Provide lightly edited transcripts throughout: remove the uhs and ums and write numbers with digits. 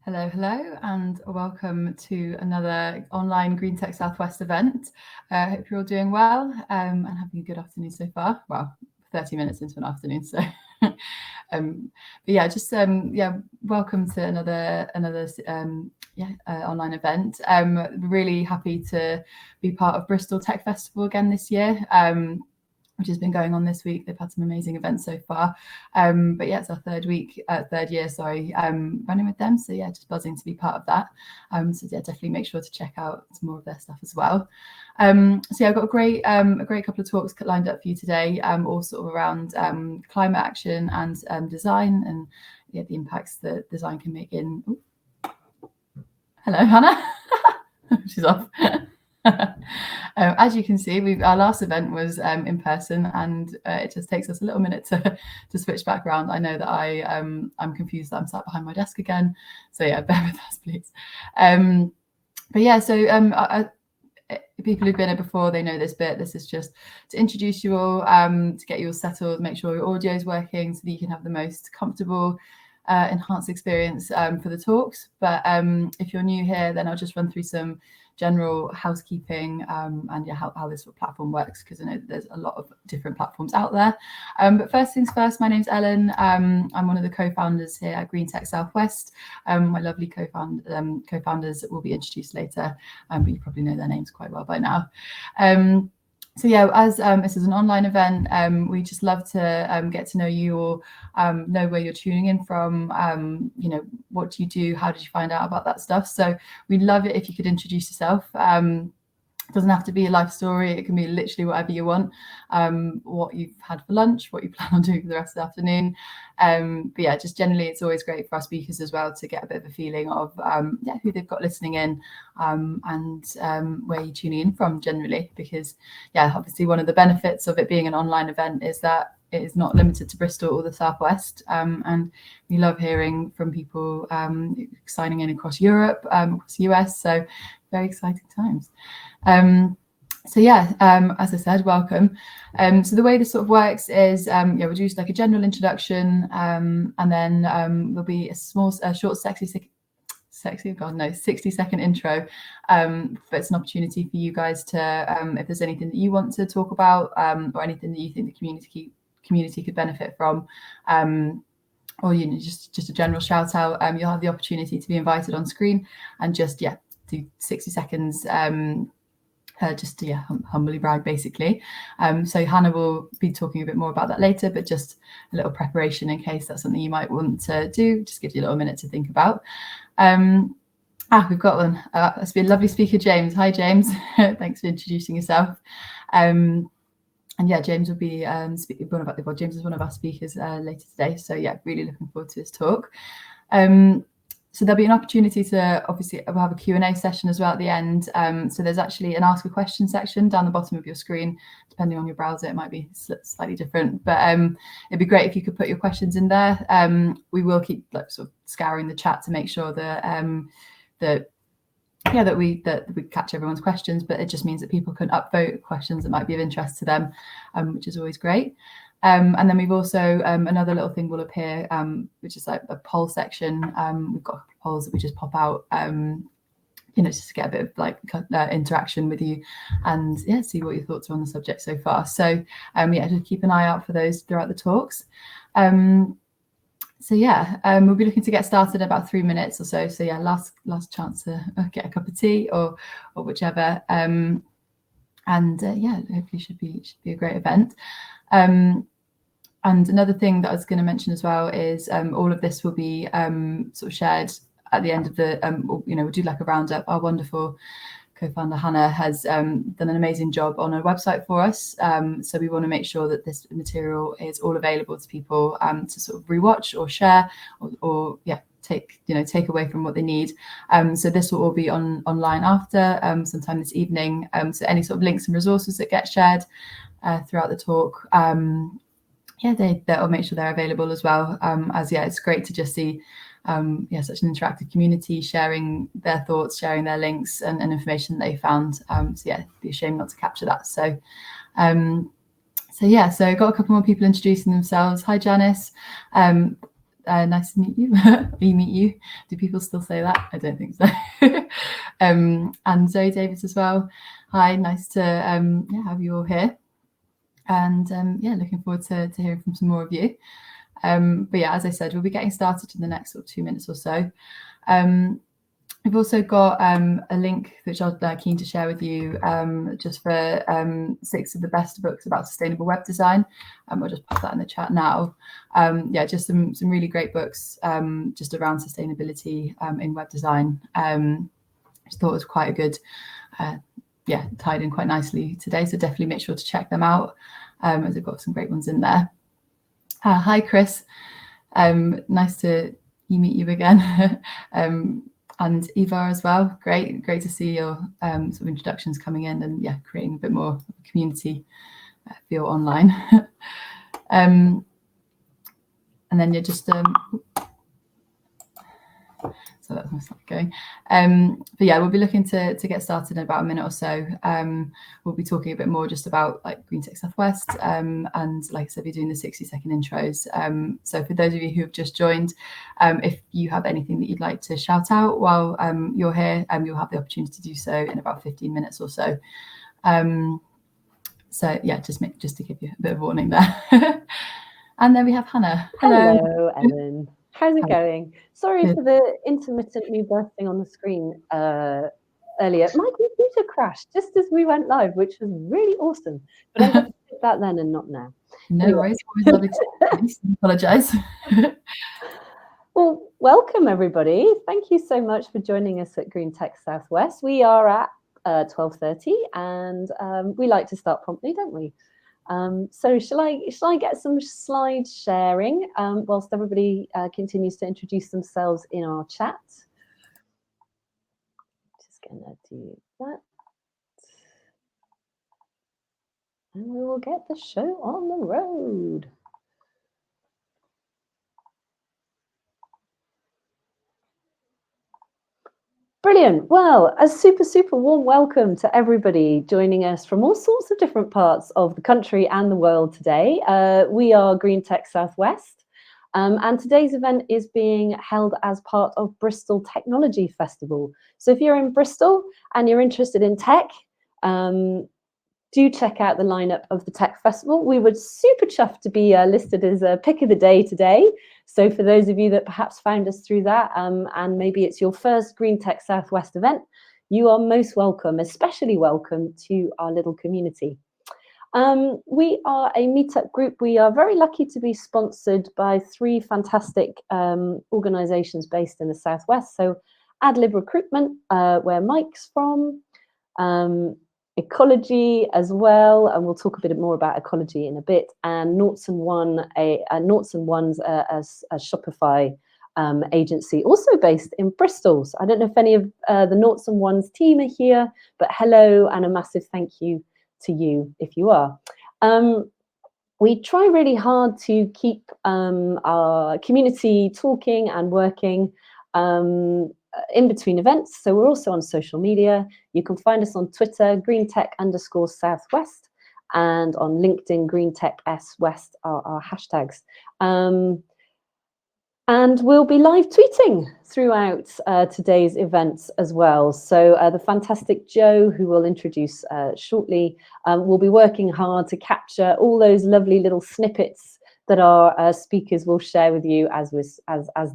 Hello, and welcome to another online Green Tech Southwest event. I hope you're all doing well and having a good afternoon so far. Well, 30 minutes into an afternoon, so. Welcome to another online event. Really happy to be part of Bristol Tech Festival again this year. Which has been going on this week. They've had some amazing events so far. It's our third year, running with them. So yeah, just buzzing to be part of that. Definitely make sure to check out some more of their stuff as well. I've got a great couple of talks lined up for you today, all sort of around climate action and design, and the impacts that design can make in. Hello, Hannah. She's off. As you can see, our last event was in person, and it just takes us a little minute to switch back around. I know that I'm confused that I'm sat behind my desk again, so yeah, bear with us, please. People who've been here before, they know this bit. This is just to introduce you all, to get you all settled, make sure your audio is working so that you can have the most comfortable, enhanced experience for the talks. But if you're new here, then I'll just run through some general housekeeping and how this sort of platform works, because I know there's a lot of different platforms out there. But first things first, my name's Ellen. I'm one of the co-founders here at Green Tech Southwest. My lovely co-founders will be introduced later, but you probably know their names quite well by now. As this is an online event, we just love to get to know you or know where you're tuning in from. What do you do? How did you find out about that stuff? So we'd love it if you could introduce yourself. It doesn't have to be a life story. It can be literally whatever you want, what you've had for lunch, what you plan on doing for the rest of the afternoon. Just generally, it's always great for our speakers as well to get a bit of a feeling of who they've got listening in and where you're tuning in from generally, because obviously one of the benefits of it being an online event is that it is not limited to Bristol or the Southwest, and we love hearing from people signing in across Europe, across the US, so very exciting times. As I said, welcome. So the way this sort of works is we'll do like a general introduction, and then there'll be a short 60-second intro. But it's an opportunity for you guys to, if there's anything that you want to talk about, or anything that you think the community could benefit from, or just a general shout out, you'll have the opportunity to be invited on screen and just do 60 seconds humbly brag basically. So Hannah will be talking a bit more about that later, but just a little preparation in case that's something you might want to do. Just gives you a little minute to think about. We've got one. That's been a lovely speaker, James. Hi, James. Thanks for introducing yourself. James will be James is one of our speakers later today. So really looking forward to his talk. So there'll be an opportunity to, obviously, we'll have a Q&A session as well at the end. So there's actually an ask a question section down the bottom of your screen. Depending on your browser, it might be slightly different, but it'd be great if you could put your questions in there. We will keep sort of scouring the chat to make sure that we catch everyone's questions, but it just means that people can upvote questions that might be of interest to them, which is always great. And then we've also another little thing will appear, which is like a poll section. We've got polls that we just pop out, just to get a bit of interaction with you and see what your thoughts are on the subject so far. So just keep an eye out for those throughout the talks. We'll be looking to get started in about 3 minutes or so. So last chance to get a cup of tea or whichever. Hopefully should be a great event. And another thing that I was going to mention as well is all of this will be sort of shared at the end of the, we'll do like a roundup. Our wonderful co-founder Hannah has done an amazing job on a website for us. So we want to make sure that this material is all available to people to sort of rewatch or share or take away from what they need. So this will all be online after sometime this evening. So any sort of links and resources that get shared throughout the talk, they'll make sure they're available as well. It's great to just see such an interactive community sharing their thoughts, sharing their links and information they found. It'd be a shame not to capture that. So got a couple more people introducing themselves. Hi, Janice. nice to meet you. We meet you. Do people still say that? I don't think so. And Zoe Davis as well. Hi, nice to have you all here. And looking forward to hearing from some more of you. But yeah, as I said, we'll be getting started in the next sort of 2 minutes or so. We've also got a link which I'm keen to share with you just for 6 of the best books about sustainable web design. I'll just pop that in the chat now. Just some really great books just around sustainability in web design. I just thought it was quite a good, tied in quite nicely today. So definitely make sure to check them out as I've got some great ones in there. Hi, Chris. Nice to meet you again. And Eva as well. Great to see your sort of introductions coming in and creating a bit more community for your online. And then you're just so that's my slide going. But yeah, we'll be looking to get started in about a minute or so. We'll be talking a bit more just about like Green Tech Southwest, and like I said, we're doing the 60-second intros. So for those of you who have just joined, if you have anything that you'd like to shout out while you're here, you'll have the opportunity to do so in about 15 minutes or so. So yeah, just to give you a bit of warning there. And then we have Hannah. Hello, Ellen. How's it going? Sorry for the intermittent me bursting on the screen earlier. My computer crashed just as we went live, which was really awesome. But I'm going to skip that then and not now. No worries. Always lovely to apologise. Well, welcome everybody. Thank you so much for joining us at Green Tech Southwest. We are at 12:30, and we like to start promptly, don't we? So shall I get some slide sharing whilst everybody continues to introduce themselves in our chat? Just gonna do that. And we will get the show on the road. Brilliant. Well, a super warm welcome to everybody joining us from all sorts of different parts of the country and the world today. We are Green Tech Southwest, and today's event is being held as part of Bristol Technology Festival. So if you're in Bristol and you're interested in tech, do check out the lineup of the Tech Festival. We were super chuffed to be listed as a pick of the day today. So for those of you that perhaps found us through that, and maybe it's your first Green Tech Southwest event, you are most welcome, especially welcome to our little community. We are a meetup group. We are very lucky to be sponsored by 3 fantastic organisations based in the Southwest. So AdLib Recruitment, where Mike's from, Ecology as well, and we'll talk a bit more about ecology in a bit, and Noughts and Ones, a Shopify agency, also based in Bristol. So I don't know if any of the Noughts and Ones team are here, but hello and a massive thank you to you if you are. We try really hard to keep our community talking and working in between events. So we're also on social media. You can find us on Twitter, greentech_Southwest, and on LinkedIn, greentechswest are our hashtags. And we'll be live tweeting throughout today's events as well. So the fantastic Joe, who we'll introduce shortly, will be working hard to capture all those lovely little snippets that our speakers will share with you as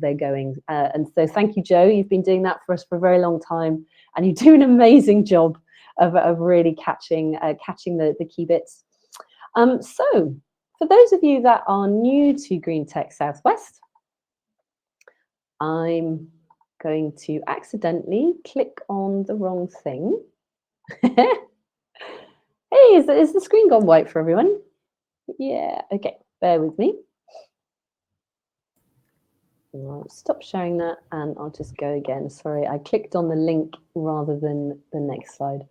they're going. And so thank you, Joe. You've been doing that for us for a very long time, and you do an amazing job of really catching the key bits. So for those of you that are new to Green Tech Southwest, I'm going to accidentally click on the wrong thing. Hey, is the screen gone white for everyone? Yeah, okay. Bear with me. I'll stop sharing that and I'll just go again. Sorry, I clicked on the link rather than the next slide.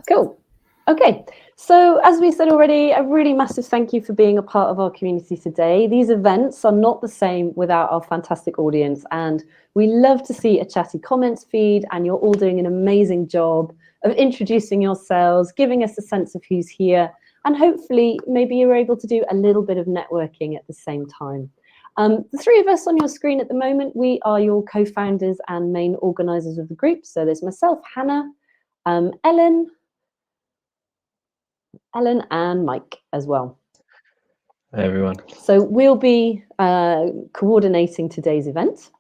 Cool. Okay, so as we said already, a really massive thank you for being a part of our community today. These events are not the same without our fantastic audience, and we love to see a chatty comments feed, and you're all doing an amazing job of introducing yourselves, giving us a sense of who's here. and hopefully maybe you're able to do a little bit of networking at the same time. The three of us on your screen at the moment, we are your co-founders and main organisers of the group. So there's myself, Hannah, Ellen, and Mike as well. Hi, everyone. So we'll be coordinating today's event.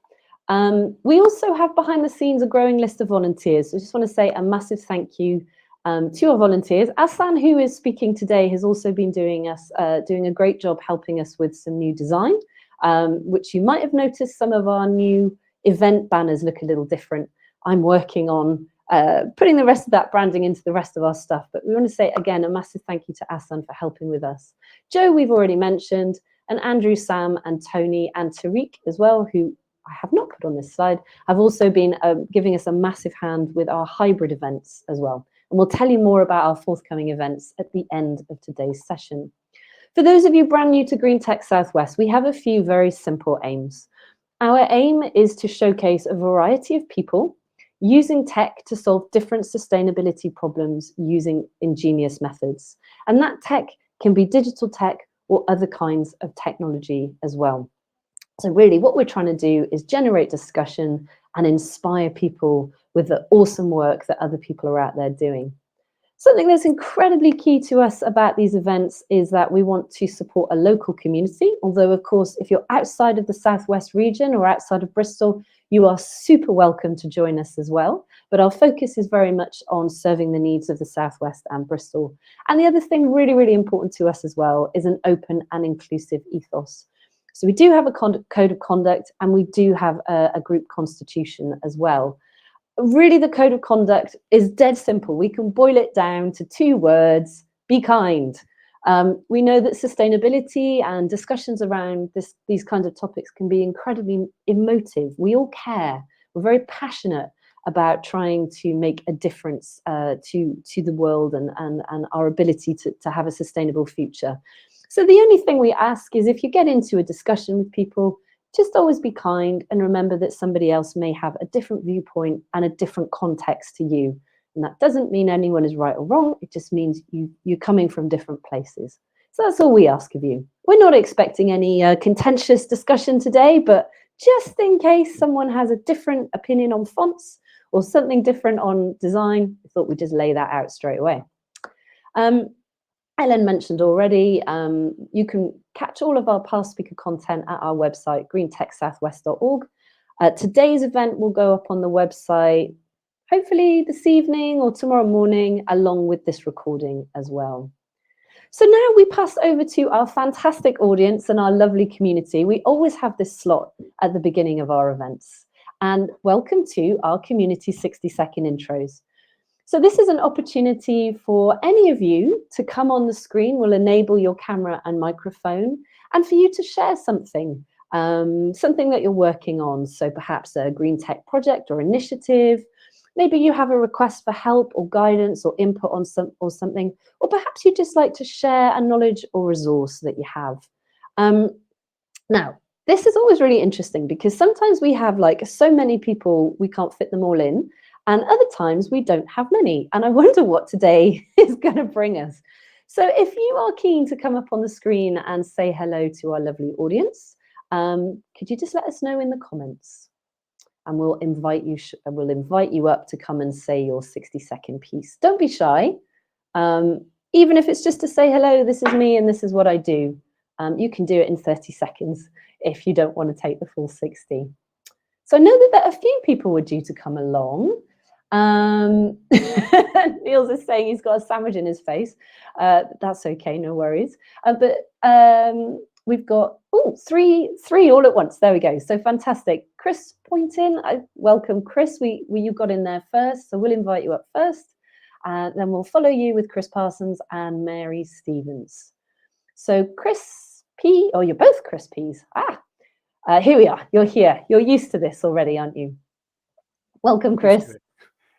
We also have behind the scenes a growing list of volunteers. So I just want to say a massive thank you to our volunteers. Ahsan, who is speaking today, has also been doing a great job helping us with some new design, which you might have noticed some of our new event banners look a little different. I'm working on putting the rest of that branding into the rest of our stuff. But we want to say, again, a massive thank you to Ahsan for helping with us. Joe, we've already mentioned, and Andrew, Sam, and Tony, and Tariq as well, who I have not put on this slide, have also been giving us a massive hand with our hybrid events as well. And we'll tell you more about our forthcoming events at the end of today's session. For those of you brand new to Green Tech Southwest, we have a few very simple aims. Our aim is to showcase a variety of people using tech to solve different sustainability problems using ingenious methods. And that tech can be digital tech or other kinds of technology as well. So really what we're trying to do is generate discussion and inspire people with the awesome work that other people are out there doing. Something that's incredibly key to us about these events is that we want to support a local community. Although, of course, if you're outside of the Southwest region or outside of Bristol, you are super welcome to join us as well. But our focus is very much on serving the needs of the Southwest and Bristol. And the other thing really, really important to us as well is an open and inclusive ethos. So we do have a code of conduct, and we do have a group constitution as well. Really, the code of conduct is dead simple. We can boil it down to 2 words: be kind. We know that sustainability and discussions around these kinds of topics can be incredibly emotive. We all care. We're very passionate about trying to make a difference to the world and our ability to have a sustainable future. So the only thing we ask is, if you get into a discussion with people, just always be kind and remember that somebody else may have a different viewpoint and a different context to you. And that doesn't mean anyone is right or wrong. It just means you're coming from different places. So that's all we ask of you. We're not expecting any contentious discussion today, but just in case someone has a different opinion on fonts or something different on design, I thought we'd just lay that out straight away. Ellen mentioned already, you can catch all of our past speaker content at our website, greentechsouthwest.org. Today's event will go up on the website, hopefully this evening or tomorrow morning, along with this recording as well. So now we pass over to our fantastic audience and our lovely community. We always have this slot at the beginning of our events. And welcome to our community 60-second intros. So this is an opportunity for any of you to come on the screen. We'll enable your camera and microphone, and for you to share something, something that you're working on. So perhaps a green tech project or initiative. Maybe you have a request for help or guidance or input on something, or perhaps you'd just like to share a knowledge or resource that you have. Now, this is always really interesting because sometimes we have so many people, we can't fit them all in. And other times we don't have many. And I wonder what today is going to bring us. So if you are keen to come up on the screen and say hello to our lovely audience, could you just let us know in the comments? And we'll invite you up to come and say your 60-second piece. Don't be shy. Even if it's just to say hello, this is me and this is what I do. You can do it in 30 seconds if you don't want to take the full 60. So I know that a few people were due to come along. Niels is saying he's got a sandwich in his face. That's okay, no worries. But we've got three all at once. There we go. So fantastic. Chris Pointing, welcome, Chris. You got in there first, so we'll invite you up first. Then we'll follow you with Chris Parsons and Mary Stevens. So Chris P, you're both Chris P's. Here we are. You're here. You're used to this already, aren't you? Welcome, Chris.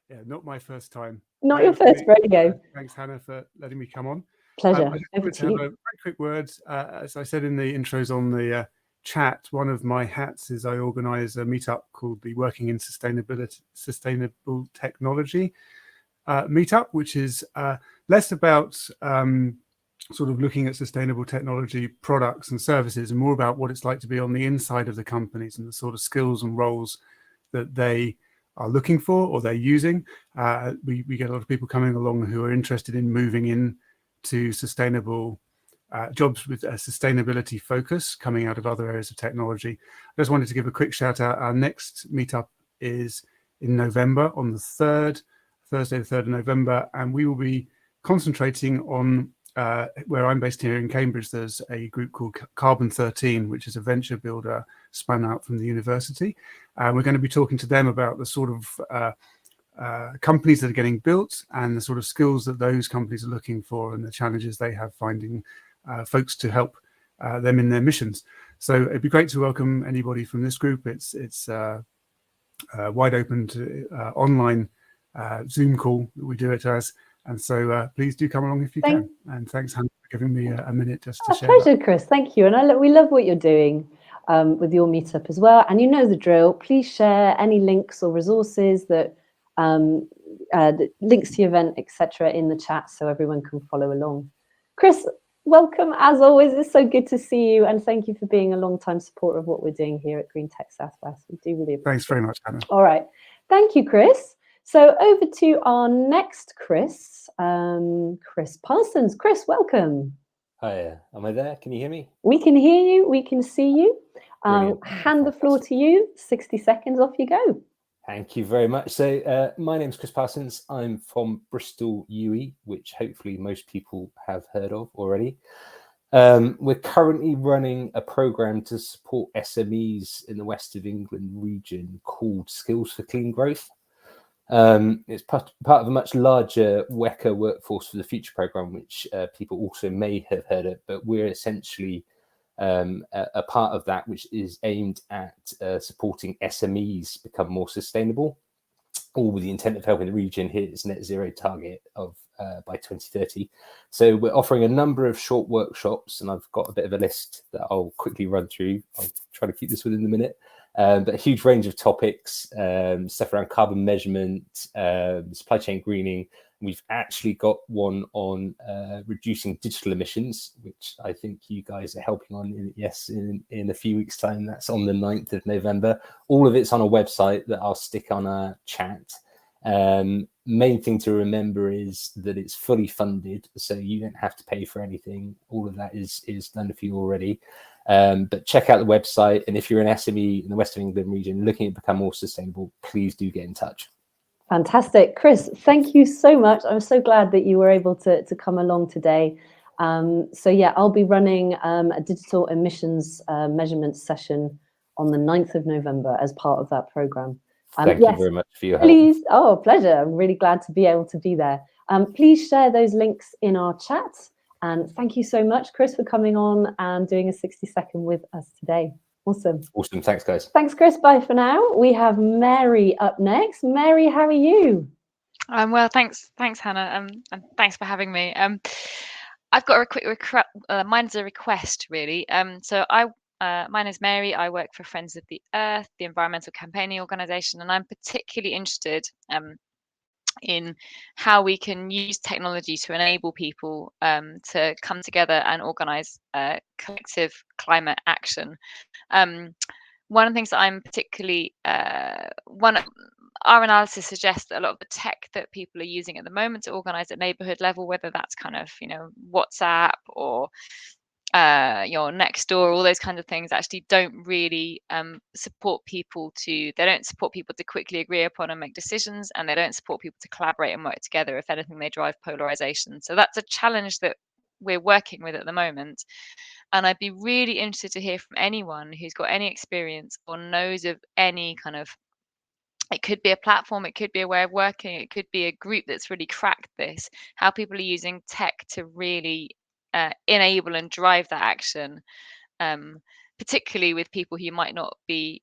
Yeah, not my first time. Not your first rodeo. Thanks, Hannah, for letting me come on. Pleasure. I just wanted to have a very quick word. As I said in the intros on the chat, one of my hats is I organise a meetup called the Working in Sustainable Technology meetup, which is less about sort of looking at sustainable technology products and services, and more about what it's like to be on the inside of the companies and the sort of skills and roles that they are looking for or they're using. We get a lot of people coming along who are interested in moving in to sustainable jobs with a sustainability focus coming out of other areas of technology. I just wanted to give a quick shout out. Our next meetup is in November, on the Thursday the 3rd of November, and we will be concentrating on where I'm based here in Cambridge. There's a group called Carbon 13, which is a venture builder spun out from the university. And we're going to be talking to them about the sort of companies that are getting built and the sort of skills that those companies are looking for and the challenges they have finding folks to help them in their missions. So it'd be great to welcome anybody from this group. It's wide open to online Zoom call that we do it as. And so please do come along if you can. And thanks, Hannah, for giving me a minute just to share. Pleasure, Chris. Thank you. And we love what you're doing with your meetup as well. And you know the drill. Please share any links or resources that links to your event, etc., in the chat so everyone can follow along. Chris, welcome as always. It's so good to see you, and thank you for being a long-time supporter of what we're doing here at Green Tech Southwest. We do really appreciate it. Thanks very much, Hannah. All right. Thank you, Chris. So over to our next Chris, Chris Parsons. Chris, welcome. Hi, am I there? Can you hear me? We can hear you. We can see you. I'll hand the floor to you. 60 seconds, off you go. Thank you very much. So my name's Chris Parsons. I'm from Bristol UE, which hopefully most people have heard of already. We're currently running a program to support SMEs in the West of England region called Skills for Clean Growth. It's part of a much larger WECA Workforce for the Future program, which people also may have heard of, but we're essentially a part of that, which is aimed at supporting SMEs become more sustainable, all with the intent of helping the region hit its net zero target of by 2030. So we're offering a number of short workshops, and I've got a bit of a list that I'll quickly run through. I'll try to keep this within the minute. But a huge range of topics, stuff around carbon measurement, supply chain greening. We've actually got one on reducing digital emissions, which I think you guys are helping on, in a few weeks' time. That's on the 9th of November. All of it's on a website that I'll stick on our chat. Main thing to remember is that it's fully funded, so you don't have to pay for anything. All of that is done for you already. But check out the website, and if you're an SME in the West of England region looking to become more sustainable, please do get in touch. Fantastic. Chris, thank you so much. I'm so glad that you were able to come along today. So yeah, I'll be running a digital emissions measurement session on the 9th of November as part of that program. Thank you very much for your help. Please, pleasure. I'm really glad to be able to be there. Please share those links in our chat. And thank you so much, Chris, for coming on and doing a 60-second with us today. Awesome. Awesome. Thanks, guys. Thanks, Chris. Bye for now. We have Mary up next. Mary, how are you? Well, thanks, Hannah, and thanks for having me. I've got a quick mine's a request, really. My name is Mary. I work for Friends of the Earth, the environmental campaigning organisation, and I'm particularly interested in how we can use technology to enable people to come together and organise collective climate action. One of the things that I'm particularly our analysis suggests that a lot of the tech that people are using at the moment to organise at neighbourhood level, whether that's kind of WhatsApp or your next door, all those kinds of things, actually don't really support people to quickly agree upon and make decisions, and they don't support people to collaborate and work together. If anything, they drive polarization. So that's a challenge that we're working with at the moment, and I'd be really interested to hear from anyone who's got any experience or knows of any kind of, it could be a platform, it could be a way of working, it could be a group that's really cracked this, how people are using tech to really enable and drive that action, particularly with people who might not be,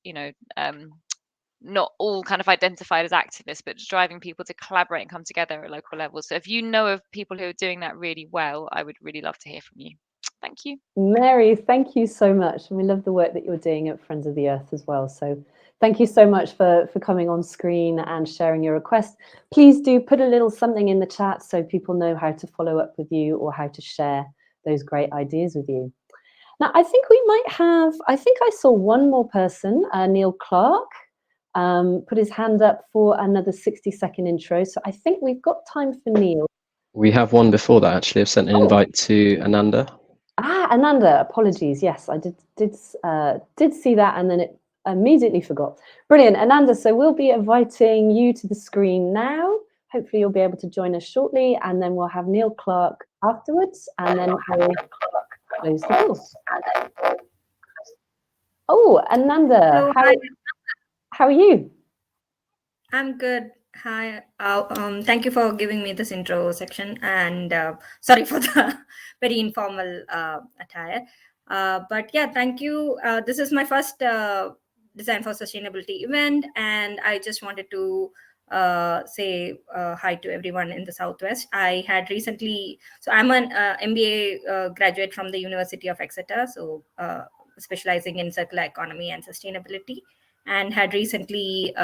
not all kind of identified as activists, but driving people to collaborate and come together at local levels. So if you know of people who are doing that really well, I would really love to hear from you. Thank you. Mary, thank you so much. And we love the work that you're doing at Friends of the Earth as well. So thank you so much for coming on screen and sharing your request. Please do put a little something in the chat so people know how to follow up with you or how to share those great ideas with you. Now, I think I saw one more person, Neil Clark, put his hand up for another 60-second intro. So I think we've got time for Neil. We have one before that, actually. I've sent an invite to Ananda. Ananda, apologies. Yes, I did see that, and then it immediately forgot. Brilliant, Ananda. So we'll be inviting you to the screen now. Hopefully you'll be able to join us shortly, and then we'll have Neil Clark afterwards, and then we'll close the door. Oh, Ananda, Hello, how are you? I'm good. Hi. Thank you for giving me this intro section, and sorry for the very informal attire. But yeah, thank you. This is my first Design for Sustainability event, and I just wanted to say hi to everyone in the Southwest. I had recently, so I'm an MBA graduate from the University of Exeter, so specializing in circular economy and sustainability, and had recently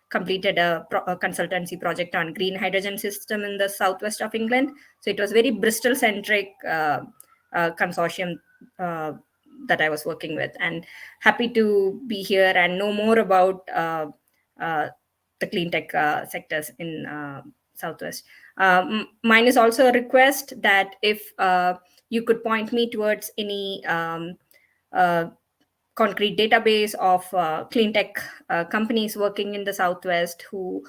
completed a consultancy project on green hydrogen system in the southwest of England. So it was very Bristol-centric consortium that I was working with, and happy to be here and know more about the clean tech sectors in southwest. Mine is also a request that if you could point me towards any concrete database of clean tech companies working in the Southwest who,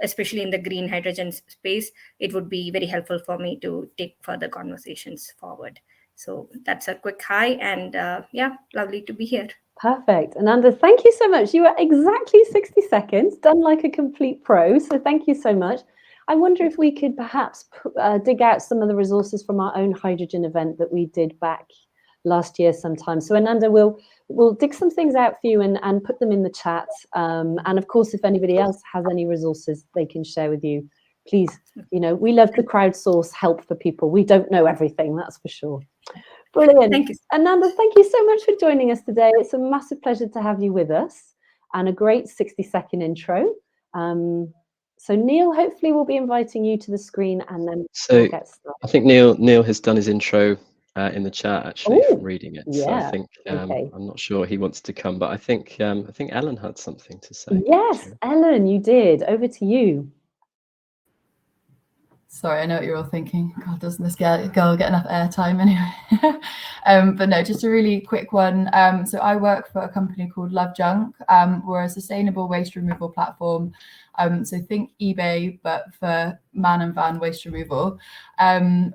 especially in the green hydrogen space, it would be very helpful for me to take further conversations forward. So that's a quick hi, and yeah, lovely to be here. Perfect. Ananda, thank you so much. You were exactly 60 seconds, done like a complete pro. So thank you so much. I wonder if we could perhaps dig out some of the resources from our own hydrogen event that we did back last year sometime. So Ananda, we'll dig some things out for you and put them in the chat. And of course, if anybody else has any resources they can share with you, please, we love the crowdsource help for people. We don't know everything, that's for sure. Brilliant. Thank you. Ananda, thank you so much for joining us today. It's a massive pleasure to have you with us, and a great 60-second intro. So Neil, hopefully we'll be inviting you to the screen, and then we'll get started. I think Neil has done his intro in the chat, actually, from reading it. Yeah. So I think Okay. I'm not sure he wants to come, but I think Ellen had something to say. Yes, actually. Ellen, you did. Over to you. Sorry, I know what you're all thinking. God, doesn't this girl get enough airtime anyway? But no, just a really quick one. So I work for a company called Love Junk. We're a sustainable waste removal platform. So think eBay, but for man and van waste removal.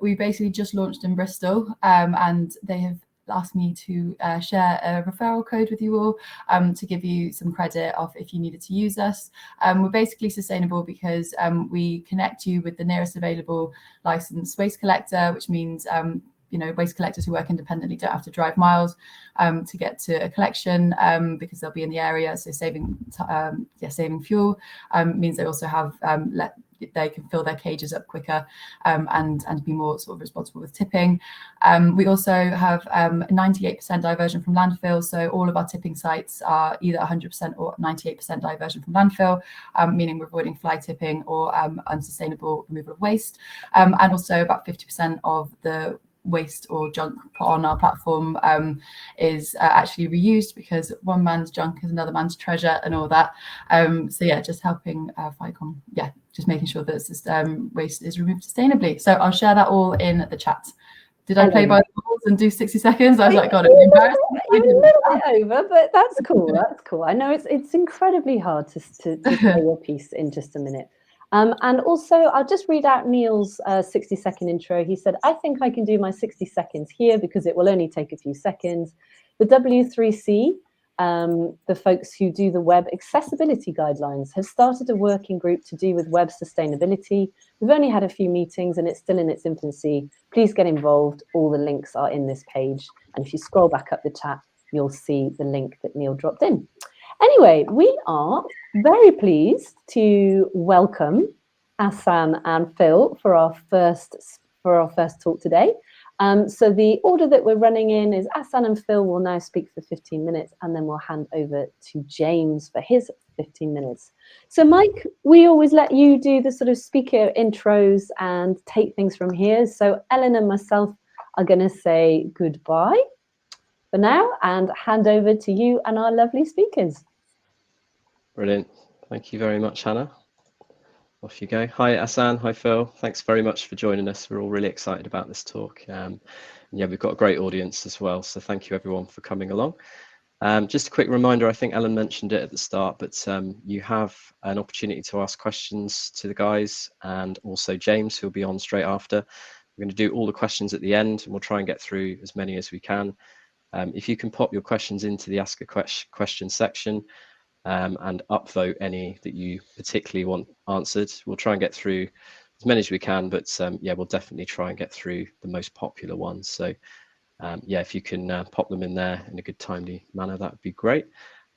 We basically just launched in Bristol, and they have asked me to share a referral code with you all to give you some credit off if you needed to use us. We're basically sustainable because we connect you with the nearest available licensed waste collector, which means waste collectors who work independently don't have to drive miles to get to a collection because they'll be in the area. So saving fuel means they also have they can fill their cages up quicker and be more sort of responsible with tipping. We also have 98% diversion from landfill. So all of our tipping sites are either 100% or 98% diversion from landfill, meaning we're avoiding fly tipping or unsustainable removal of waste. And also about 50% of the waste or junk put on our platform is actually reused, because one man's junk is another man's treasure and all that. So yeah, just helping FICOM, just making sure that waste is removed sustainably. So I'll share that all in the chat. Did I play by the rules and do 60 seconds? I was like, God, it'd be embarrassing. You're a little bit over, but that's cool. That's cool. I know it's incredibly hard to say your piece in just a minute. And also, I'll just read out Neil's 60-second intro. He said, I think I can do my 60 seconds here because it will only take a few seconds. The W3C, the folks who do the web accessibility guidelines, have started a working group to do with web sustainability. We've only had a few meetings and it's still in its infancy. Please get involved. All the links are in this page. And if you scroll back up the chat, you'll see the link that Neil dropped in. Anyway, we are very pleased to welcome Ahsan and Phil for our first talk today. So the order that we're running in is Ahsan and Phil will now speak for 15 minutes, and then we'll hand over to James for his 15 minutes. So Mike, we always let you do the sort of speaker intros and take things from here. So Ellen and myself are going to say goodbye for now and hand over to you and our lovely speakers. Brilliant. Thank you very much, Hannah. Off you go. Hi, Ahsan. Hi, Phil. Thanks very much for joining us. We're all really excited about this talk. And yeah, we've got a great audience as well. So thank you, everyone, for coming along. Just a quick reminder, I think Ellen mentioned it at the start, but you have an opportunity to ask questions to the guys and also James, who'll be on straight after. We're going to do all the questions at the end, and we'll try and get through as many as we can. If you can pop your questions into the Ask a Question section and upvote any that you particularly want answered, we'll try and get through as many as we can, but yeah, we'll definitely try and get through the most popular ones. So yeah, if you can pop them in there in a good timely manner, that would be great.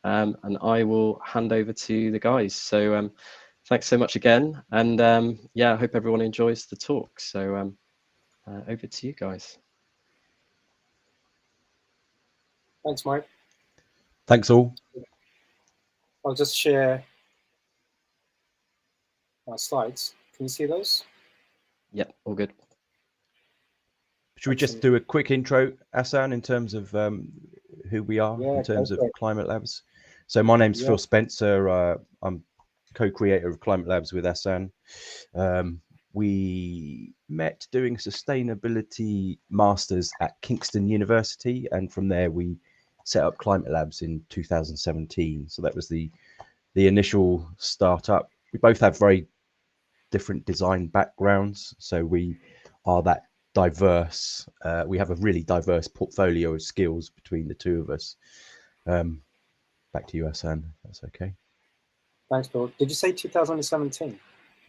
And I will hand over to the guys. So thanks so much again. And yeah, I hope everyone enjoys the talk. So over to you guys. Thanks, Mike. Thanks all. I'll just share my slides. Can you see those? Yeah, all good. Should we just do a quick intro, Ahsan, in terms of who we are, in terms of Climate Labs? So my name's Phil Spencer. I'm co-creator of Climate Labs with Ahsan. We met doing sustainability masters at Kingston University, and from there we set up Climate Labs in 2017. So that was the initial startup. We both have very different design backgrounds, so we are that diverse. We have a really diverse portfolio of skills between the two of us. Back to you, Ahsan. That's okay. Thanks, Bill. Did you say 2017?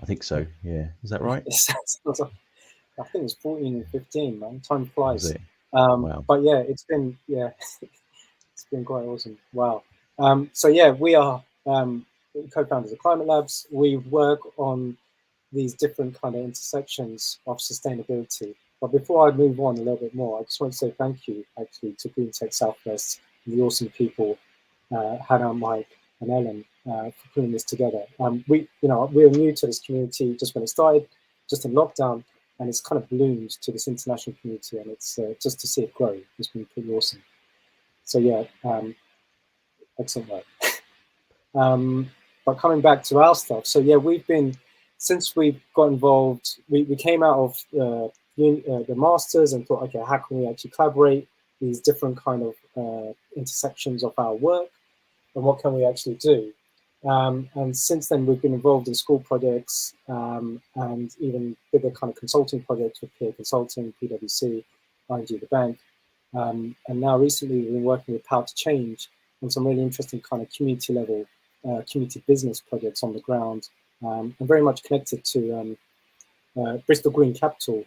I think so. Yeah, is that right? I think it's 14 and 15, man. Time flies. Wow. But yeah, it's been it's been quite awesome. Wow. So yeah, we are co-founders of Climate Labs. We work on these different kind of intersections of sustainability. But before I move on a little bit more, I just want to say thank you actually to Green Tech Southwest and the awesome people, Hannah, Mike, and Ellen, for putting this together. We're new to this community just when it started, just in lockdown, and it's kind of bloomed to this international community, and it's just to see it grow, it's been pretty awesome. So yeah, excellent work. But coming back to our stuff, so yeah, since we got involved, we came out of the masters and thought, okay, how can we actually collaborate these different kind of intersections of our work, and what can we actually do? And since then, we've been involved in school projects and even bigger kind of consulting projects with peer consulting, PwC, ING, the bank. And now recently, we've been working with Power to Change on some really interesting kind of community level, community business projects on the ground, and very much connected to Bristol Green Capital,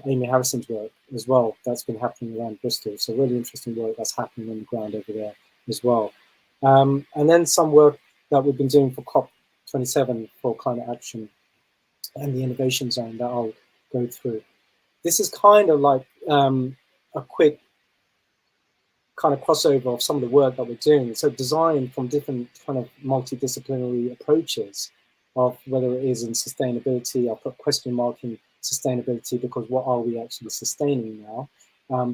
Amy Harrison's work as well. That's been happening around Bristol. So really interesting work that's happening on the ground over there as well. And then some work that we've been doing for COP27 for climate action and the innovation zone that I'll go through. This is kind of like a quick kind of crossover of some of the work that we're doing. So design from different kind of multidisciplinary approaches of whether it is in sustainability. I'll put question mark in sustainability because what are we actually sustaining now?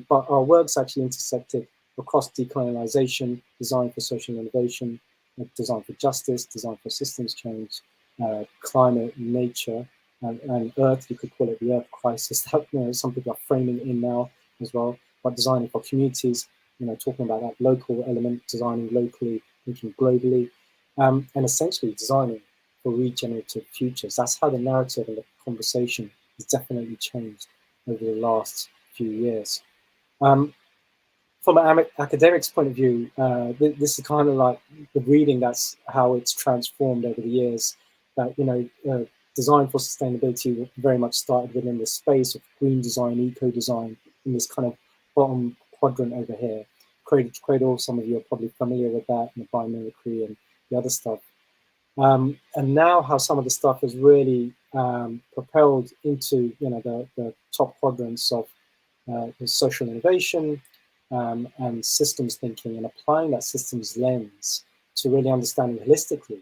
But our work's actually intersected across decolonization, design for social innovation, design for justice, design for systems change, climate, nature, and Earth. You could call it the Earth crisis that some people are framing in now as well. But designing for communities, talking about that local element, designing locally, thinking globally, and essentially designing for regenerative futures. That's how the narrative and the conversation has definitely changed over the last few years. From an academic's point of view, this is kind of like the reading. That's how it's transformed over the years. That design for sustainability very much started within the space of green design, eco design, in this kind of bottom quadrant over here. Cradle to cradle, some of you are probably familiar with that, and the biomimicry and the other stuff. And now how some of the stuff is really propelled into the top quadrants of the social innovation, and systems thinking, and applying that systems lens to really understanding holistically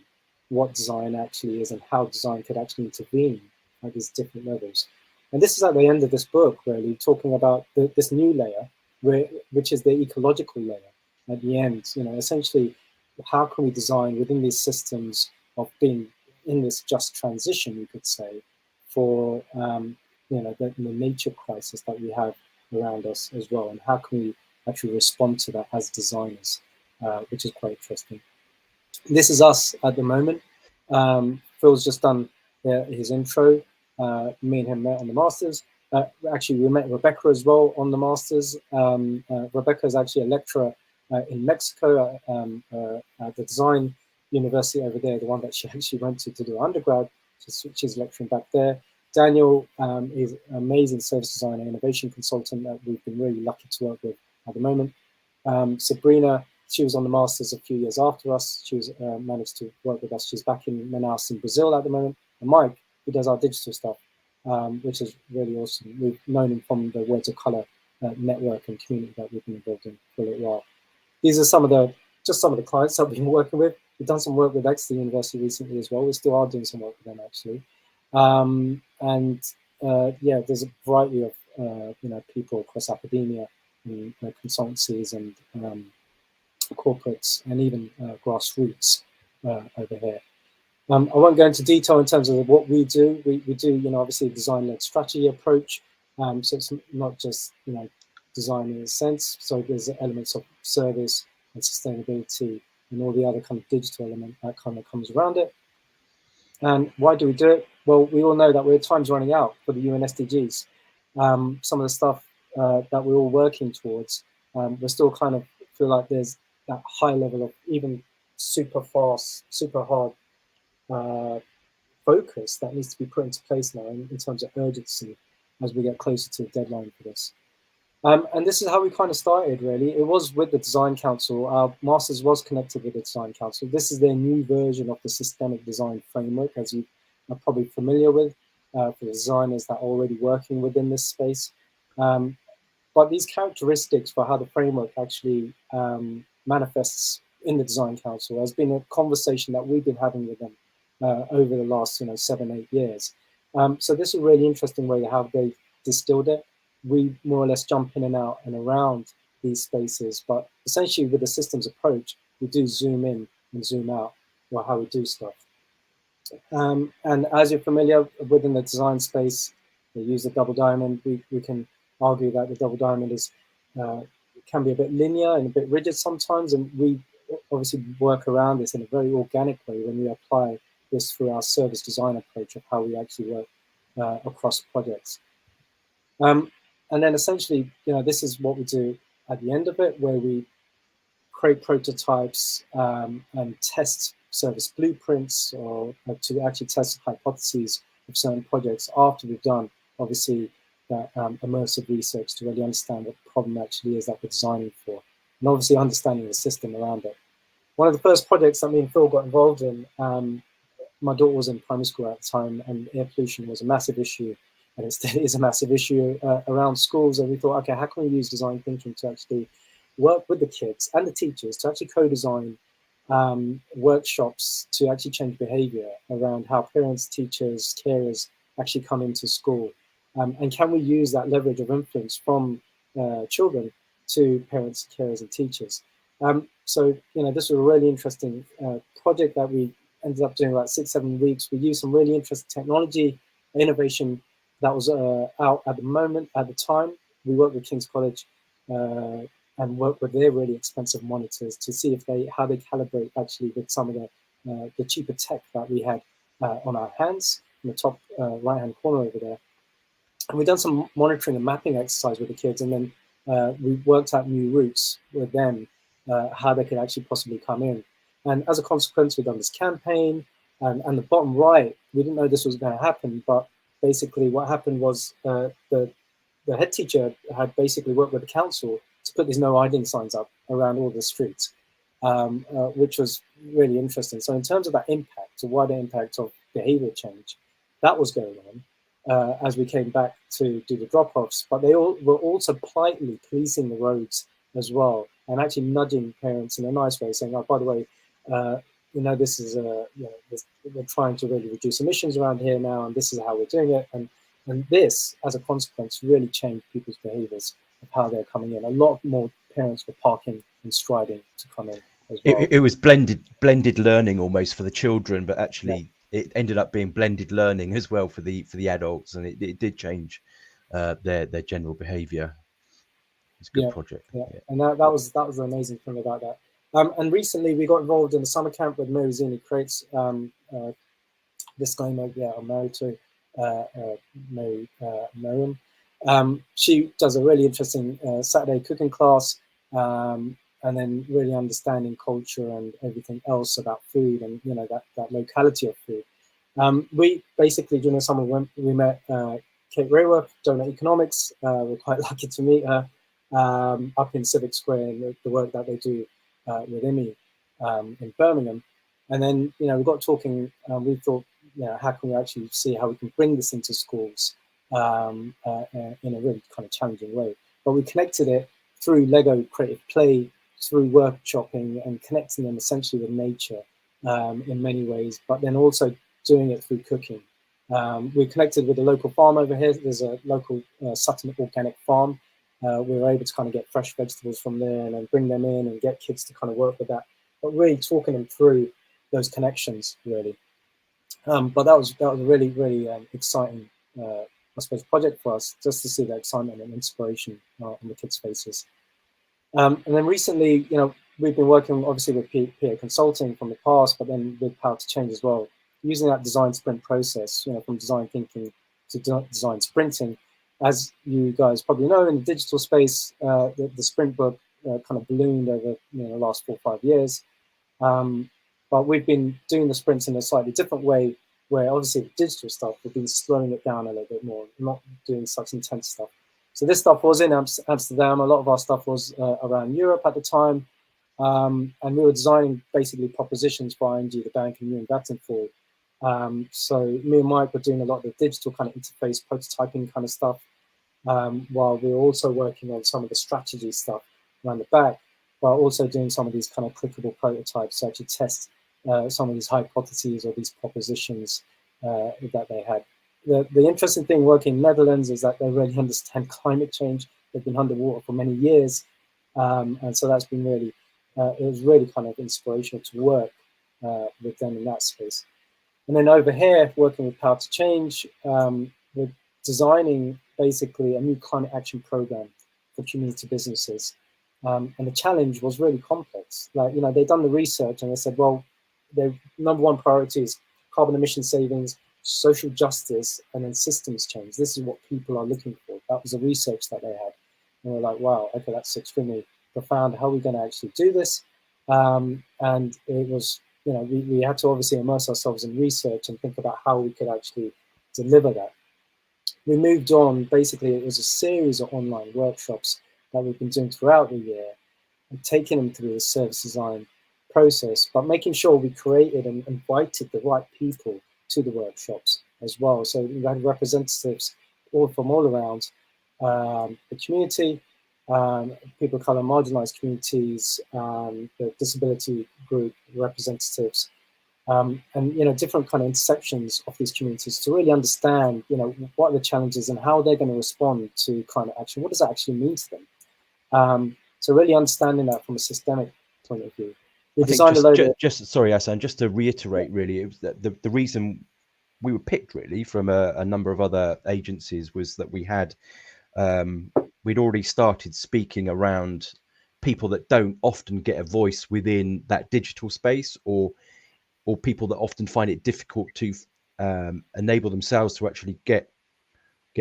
what design actually is and how design could actually intervene at these different levels. And this is at the end of this book, really, talking about this new layer, which is the ecological layer at the end. You know, essentially, how can we design within these systems of being in this just transition, you could say, for you know, the nature crisis that we have around us as well, and how can we actually respond to that as designers, which is quite interesting. This is us at the moment. Phil's just done his intro. Me and him met on the Masters. Actually, we met Rebecca as well on the Masters. Rebecca is actually a lecturer in Mexico at the design university over there, the one that she actually went to do undergrad. She's lecturing back there. Daniel is an amazing service designer, innovation consultant that we've been really lucky to work with at the moment. Sabrina, she was on the Masters a few years after us. She was managed to work with us. She's back in Manaus in Brazil at the moment. And Mike, who does our digital stuff, which is really awesome. We've known him from the Words of Colour network and community that we've been involved in for a little while. These are some of the clients that we've been working with. We've done some work with Exeter University recently as well. We still are doing some work with them actually. Yeah, there's a variety of you know, people across academia and consultancies and corporates and even grassroots over here. I won't go into detail in terms of what we do. We do, you know, obviously a design-led strategy approach. So it's not just, you know, design in a sense. So there's elements of service and sustainability and all the other kind of digital element that kind of comes around it. And why do we do it? Well, we all know that time's running out for the UN SDGs. Some of the stuff that we're all working towards, we still kind of feel like there's that high level of even super fast, super hard focus that needs to be put into place now in terms of urgency as we get closer to the deadline for this. And this is how we kind of started, really. It was with the Design Council. Our Masters was connected with the Design Council. This is their new version of the systemic design framework, as you are probably familiar with, for the designers that are already working within this space. But these characteristics for how the framework actually manifests in the Design Council has been a conversation that we've been having with them over the last, 7-8 years. So this is a really interesting way to how they distilled it. We more or less jump in and out and around these spaces, but essentially with the systems approach, we do zoom in and zoom out or how we do stuff. And as you're familiar within the design space, they use the double diamond. We can argue that the double diamond is can be a bit linear and a bit rigid sometimes, and we obviously work around this in a very organic way when we apply this through our service design approach of how we actually work across projects. And then essentially, this is what we do at the end of it, where we create prototypes and test service blueprints or to actually test hypotheses of certain projects after we've done, obviously, that immersive research to really understand what the problem actually is that we're designing for, and obviously understanding the system around it. One of the first projects that me and Phil got involved in, my daughter was in primary school at the time, and air pollution was a massive issue, and it still is a massive issue around schools. And we thought, okay, how can we use design thinking to actually work with the kids and the teachers to actually co-design workshops to actually change behavior around how parents, teachers, carers actually come into school. And can we use that leverage of influence from children to parents, carers, and teachers? So, this was a really interesting project that we ended up doing about 6-7 weeks. We used some really interesting technology, innovation that was out at the time. We worked with King's College and worked with their really expensive monitors to see how they calibrate actually with some of the cheaper tech that we had on our hands in the top right-hand corner over there. And we've done some monitoring and mapping exercise with the kids, and then we worked out new routes with them, how they could actually possibly come in. And as a consequence, we've done this campaign, and the bottom right, we didn't know this was going to happen, but basically what happened was the head teacher had basically worked with the council to put these no idling signs up around all the streets, which was really interesting. So in terms of that impact, the wider impact of behavior change, that was going on as we came back to do the drop-offs, but they all were also politely policing the roads as well, and actually nudging parents in a nice way, saying, oh, by the way, this is we're trying to really reduce emissions around here now, and this is how we're doing it. And And this, as a consequence, really changed people's behaviours of how they're coming in. A lot more parents were parking and striding to come in as well. It was blended learning almost for the children, but actually it ended up being blended learning as well for the adults, and it did change their general behaviour. It's a good project. Yeah, and that was the amazing thing about that. And recently we got involved in the summer camp with Mary Zini Crates. Disclaimer, I'm married to Miriam. She does a really interesting Saturday cooking class, and then really understanding culture and everything else about food, and that locality of food. We basically, during the summer, we met Kate Rayworth, Donut Economics. We're quite lucky to meet her up in Civic Square, and the work that they do with IMI in Birmingham. And then, we got talking, we thought, how can we actually see how we can bring this into schools in a really kind of challenging way. But we connected it through Lego Creative Play, through workshopping and connecting them essentially with nature in many ways, but then also doing it through cooking. We connected with a local farm over here. There's a local Sutton organic farm. We were able to kind of get fresh vegetables from there and then bring them in and get kids to kind of work with that, but really talking them through those connections, really. But that was a really, really exciting, I suppose, project for us, just to see the excitement and inspiration on the kids' faces. And then recently, we've been working obviously with PA Consulting from the past, but then with Power to Change as well, using that design sprint process, from design thinking to design sprinting. As you guys probably know, in the digital space, the sprint book kind of ballooned over the last 4 or 5 years. But we've been doing the sprints in a slightly different way, where obviously the digital stuff, we've been slowing it down a little bit more, not doing such intense stuff. So this stuff was in Amsterdam. A lot of our stuff was around Europe at the time. And we were designing basically propositions for ING, the bank, and New and Vattenfall. So me and Mike were doing a lot of the digital kind of interface prototyping kind of stuff, while we were also working on some of the strategy stuff around the back, while also doing some of these kind of clickable prototypes to actually test some of these hypotheses or these propositions that they had. The interesting thing working in Netherlands is that they really understand climate change. They've been underwater for many years. And so that's been really, it was really kind of inspirational to work with them in that space. And then over here, working with Power to Change, we're designing basically a new climate action program for community businesses. And the challenge was really complex. Like, they'd done the research and they said, well, their number one priority is carbon emission savings, social justice, and then systems change. This is what people are looking for. That was the research that they had. And we're like, wow, okay, that's extremely profound. How are we going to actually do this? And it was, we had to obviously immerse ourselves in research and think about how we could actually deliver that. We moved on. Basically, it was a series of online workshops that we've been doing throughout the year and taking them through the service design process, but making sure we created and invited the right people to the workshops as well. So we had representatives from all around the community, people of colour, marginalised communities, the disability group representatives, and different kind of intersections of these communities to really understand, what are the challenges and how they're going to respond to climate action. What does that actually mean to them? So really understanding that from a systemic point of view. We designed sorry, Ahsan, just to reiterate, really, it was that the reason we were picked really from a number of other agencies was that we had we'd already started speaking around people that don't often get a voice within that digital space, or people that often find it difficult to enable themselves to actually get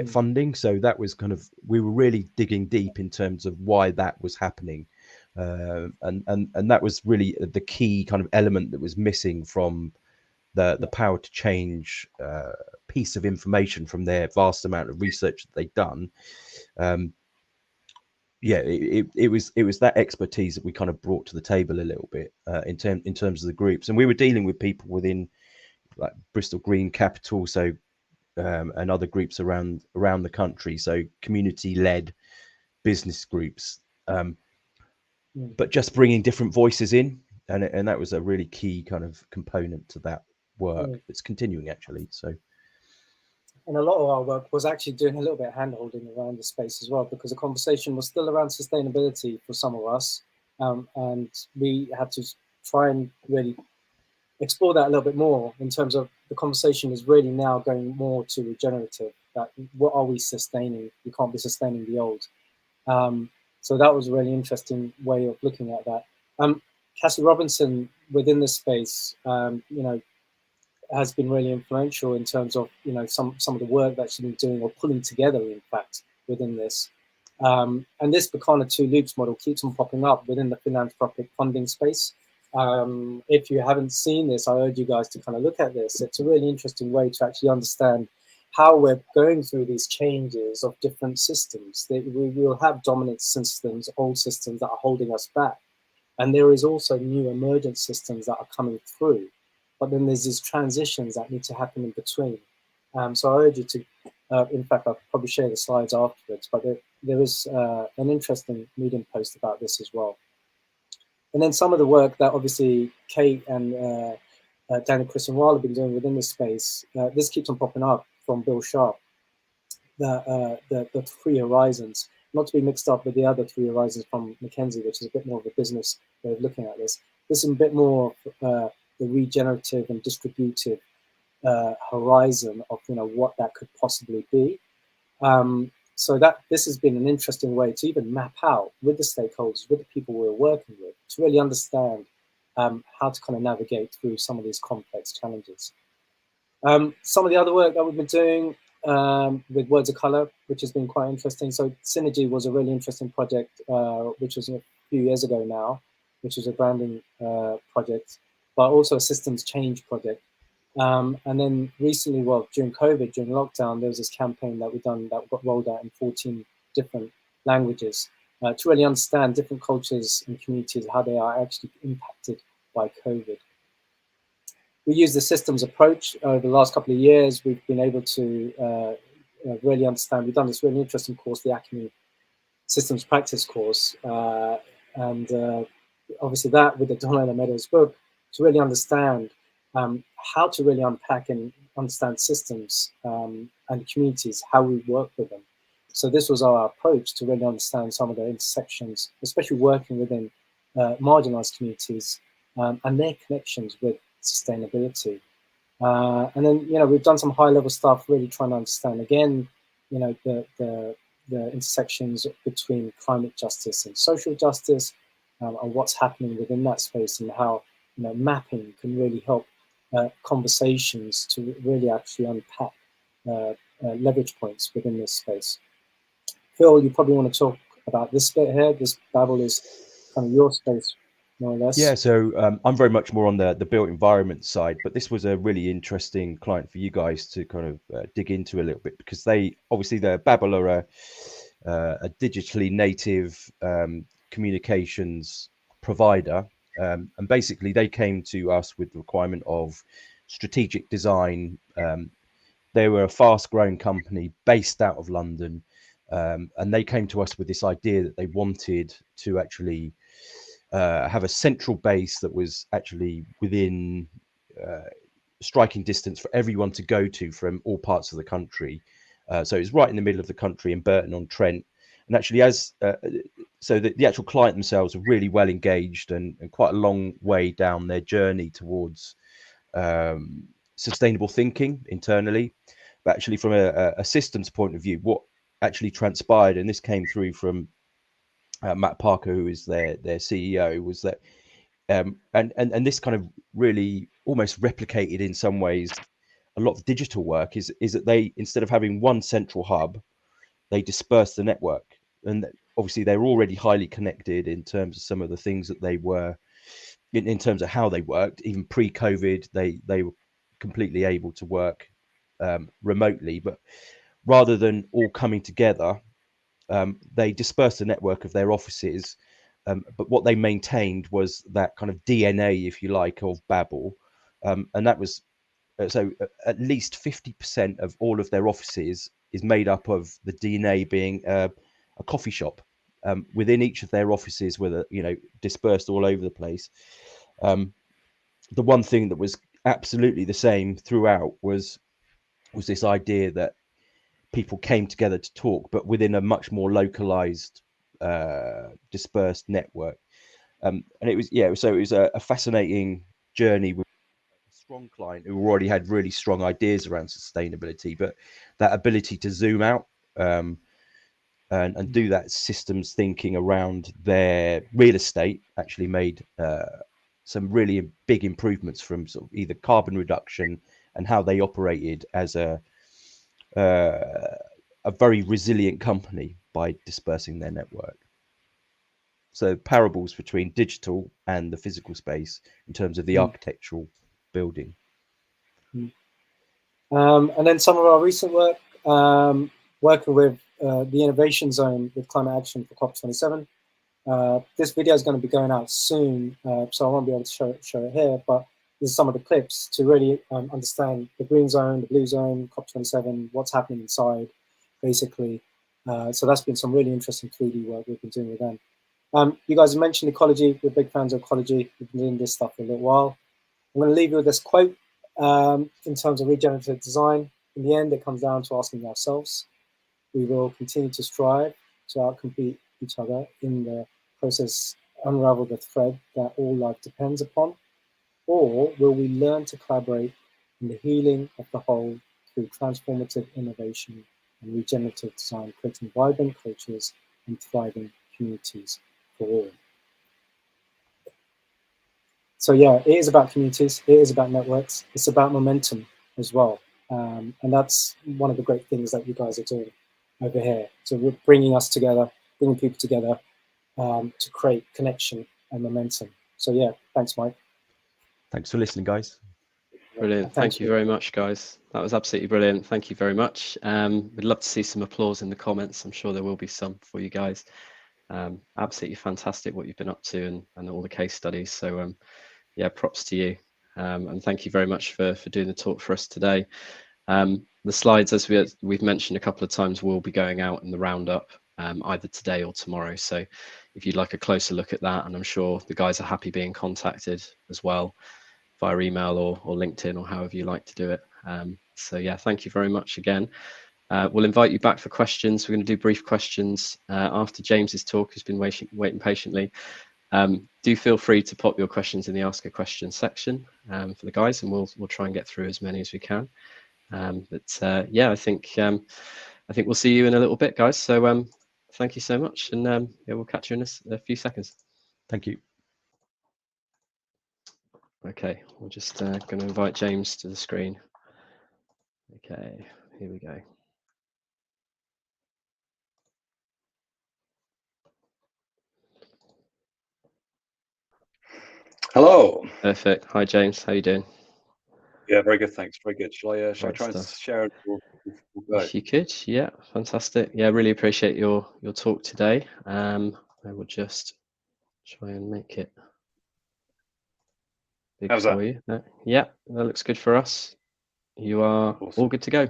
funding. So that was kind of, we were really digging deep in terms of why that was happening. And that was really the key kind of element that was missing from the Power to Change piece of information from their vast amount of research that they'd done. It was that expertise that we kind of brought to the table a little bit in terms of the groups, and we were dealing with people within like Bristol Green Capital, so and other groups around the country, so community-led business groups, but just bringing different voices in, and that was a really key kind of component to that work. It's continuing actually. So and a lot of our work was actually doing a little bit of hand-holding around the space as well, because the conversation was still around sustainability for some of us, and we had to try and really explore that a little bit more in terms of the conversation is really now going more to regenerative. That what are we sustaining? We can't be sustaining the old. So that was a really interesting way of looking at that. Cassie Robinson within this space, has been really influential in terms of some of the work that she's been doing or pulling together, in fact, within this. And this Bacana 2 Loops model keeps on popping up within the philanthropic funding space. If you haven't seen this, I urge you guys to kind of look at this. It's a really interesting way to actually understand how we're going through these changes of different systems. We will have dominant systems, old systems that are holding us back. And there is also new emergent systems that are coming through. But then there's these transitions that need to happen in between. So I urge you to, in fact, I'll probably share the slides afterwards, but there is an interesting Medium post about this as well. And then some of the work that obviously Kate and Daniel, Chris and Wall have been doing within this space, this keeps on popping up from Bill Sharp, the Three Horizons, not to be mixed up with the other Three Horizons from McKinsey, which is a bit more of a business way of looking at this. This is a bit more the regenerative and distributive horizon of what that could possibly be. So that this has been an interesting way to even map out with the stakeholders, with the people we're working with, to really understand how to kind of navigate through some of these complex challenges. Some of the other work that we've been doing with Words of Colour, which has been quite interesting. So Synergy was a really interesting project, which was a few years ago now, which was a branding project, but also a systems change project. And then recently, well, during COVID, during lockdown, there was this campaign that we've done that got rolled out in 14 different languages to really understand different cultures and communities, how they are actually impacted by COVID. We use the systems approach over the last couple of years. We've been able to really understand. We've done this really interesting course, the Acme Systems Practice course, and obviously that with the Donald Meadows book to really understand how to really unpack and understand systems and communities, how we work with them. So this was our approach to really understand some of the intersections, especially working within marginalized communities and their connections with sustainability. And then, we've done some high level stuff, really trying to understand again, the intersections between climate justice and social justice and what's happening within that space and how, mapping can really help conversations to really actually unpack leverage points within this space. Phil, you probably want to talk about this bit here. This Babel is kind of your space, more or less. Yeah, so I'm very much more on the built environment side, but this was a really interesting client for you guys to kind of dig into a little bit, because they obviously the Babel are a digitally native communications provider, and basically they came to us with the requirement of strategic design. They were a fast-growing company based out of London, and they came to us with this idea that they wanted to actually have a central base that was actually within striking distance for everyone to go to from all parts of the country. So it's right in the middle of the country in Burton-on-Trent. And actually, so the actual client themselves are really well engaged and quite a long way down their journey towards sustainable thinking internally. But actually, from a systems point of view, what actually transpired, and this came through from Matt Parker, who is their CEO, was that, and this kind of really almost replicated in some ways a lot of digital work, is that they, instead of having one central hub, they dispersed the network. And obviously they're already highly connected in terms of some of the things that they were, in terms of how they worked. Even pre-COVID, they were completely able to work remotely. But rather than all coming together, they dispersed the network of their offices. But what they maintained was that kind of DNA, if you like, of Babel. And that was, so at least 50% of all of their offices is made up of the DNA being a coffee shop within each of their offices, with dispersed all over the place. The one thing that was absolutely the same throughout was was this idea that people came together to talk, but within a much more localized, dispersed network. And it was, yeah, so it was a fascinating journey with a strong client who already had really strong ideas around sustainability, but that ability to zoom out and do that systems thinking around their real estate actually made some really big improvements from sort of either carbon reduction and how they operated as a very resilient company by dispersing their network. So parables between digital and the physical space in terms of the architectural building. And then some of our recent work, working with the Innovation Zone with Climate Action for COP27. This video is going to be going out soon, so I won't be able to show it here, but these are some of the clips to really understand the Green Zone, the Blue Zone, COP27, what's happening inside, basically. So that's been some really interesting 3D work we've been doing with them. You guys mentioned ecology. We're big fans of ecology. We've been doing this stuff for a little while. I'm going to leave you with this quote in terms of regenerative design. In the end, it comes down to asking ourselves. We will continue to strive to outcompete each other in the process, unravel the thread that all life depends upon, or will we learn to collaborate in the healing of the whole through transformative innovation and regenerative design, creating vibrant cultures and thriving communities for all? So yeah, it is about communities, it is about networks, it's about momentum as well. And that's one of the great things that you guys are doing over here. So we're bringing us together, bringing people together to create connection and momentum. So yeah, thanks, Mike. Thanks for listening, guys. Brilliant. Thank you very much, guys. That was absolutely brilliant. Thank you very much. We'd love to see some applause in the comments. I'm sure there will be some for you guys. Absolutely fantastic what you've been up to and all the case studies. So yeah, props to you. And thank you very much for doing the talk for us today. The slides, as we've mentioned a couple of times, will be going out in the roundup either today or tomorrow. So if you'd like a closer look at that, and I'm sure the guys are happy being contacted as well via email or LinkedIn or however you like to do it. So yeah, thank you very much again. We'll invite you back for questions. We're going to do brief questions after James's talk, who's been waiting patiently. Do feel free to pop your questions in the Ask a Question section for the guys, and we'll try and get through as many as we can. But yeah, I think we'll see you in a little bit, guys. So thank you so much, and yeah, we'll catch you in a few seconds. Thank you. Okay, we're just going to invite James to the screen. Okay, here we go. Hello. Perfect. Hi, James. How you doing? Yeah, very good. Thanks. Very good. Shall I try and share it? If you could, yeah, fantastic. Yeah, really appreciate your talk today. I will just try and make it big How's for that? you. Yeah, that looks good for us. You are Awesome. all good to go.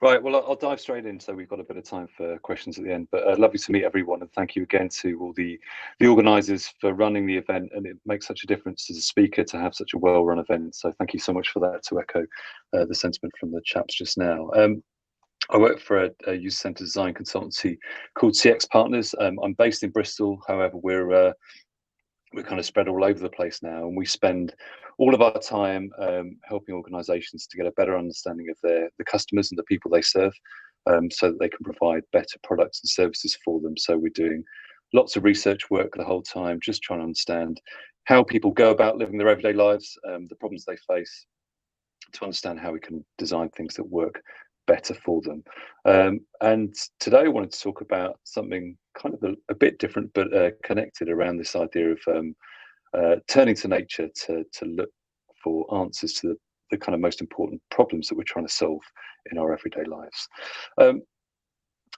Right, well, I'll dive straight in, so we've got a bit of time for questions at the end. But lovely to meet everyone, and thank you again to all the organisers for running the event. And it makes such a difference as a speaker to have such a well-run event. So thank you so much for that, to echo the sentiment from the chaps just now. I work for a youth centre design consultancy called CX Partners. I'm based in Bristol, however, we're kind of spread all over the place now, and we spend all of our time helping organisations to get a better understanding of the customers and the people they serve, so that they can provide better products and services for them. So we're doing lots of research work the whole time, just trying to understand how people go about living their everyday lives, the problems they face, to understand how we can design things that work better for them. And today I wanted to talk about something kind of a bit different, but connected around this idea of turning to nature to look for answers to the kind of most important problems that we're trying to solve in our everyday lives.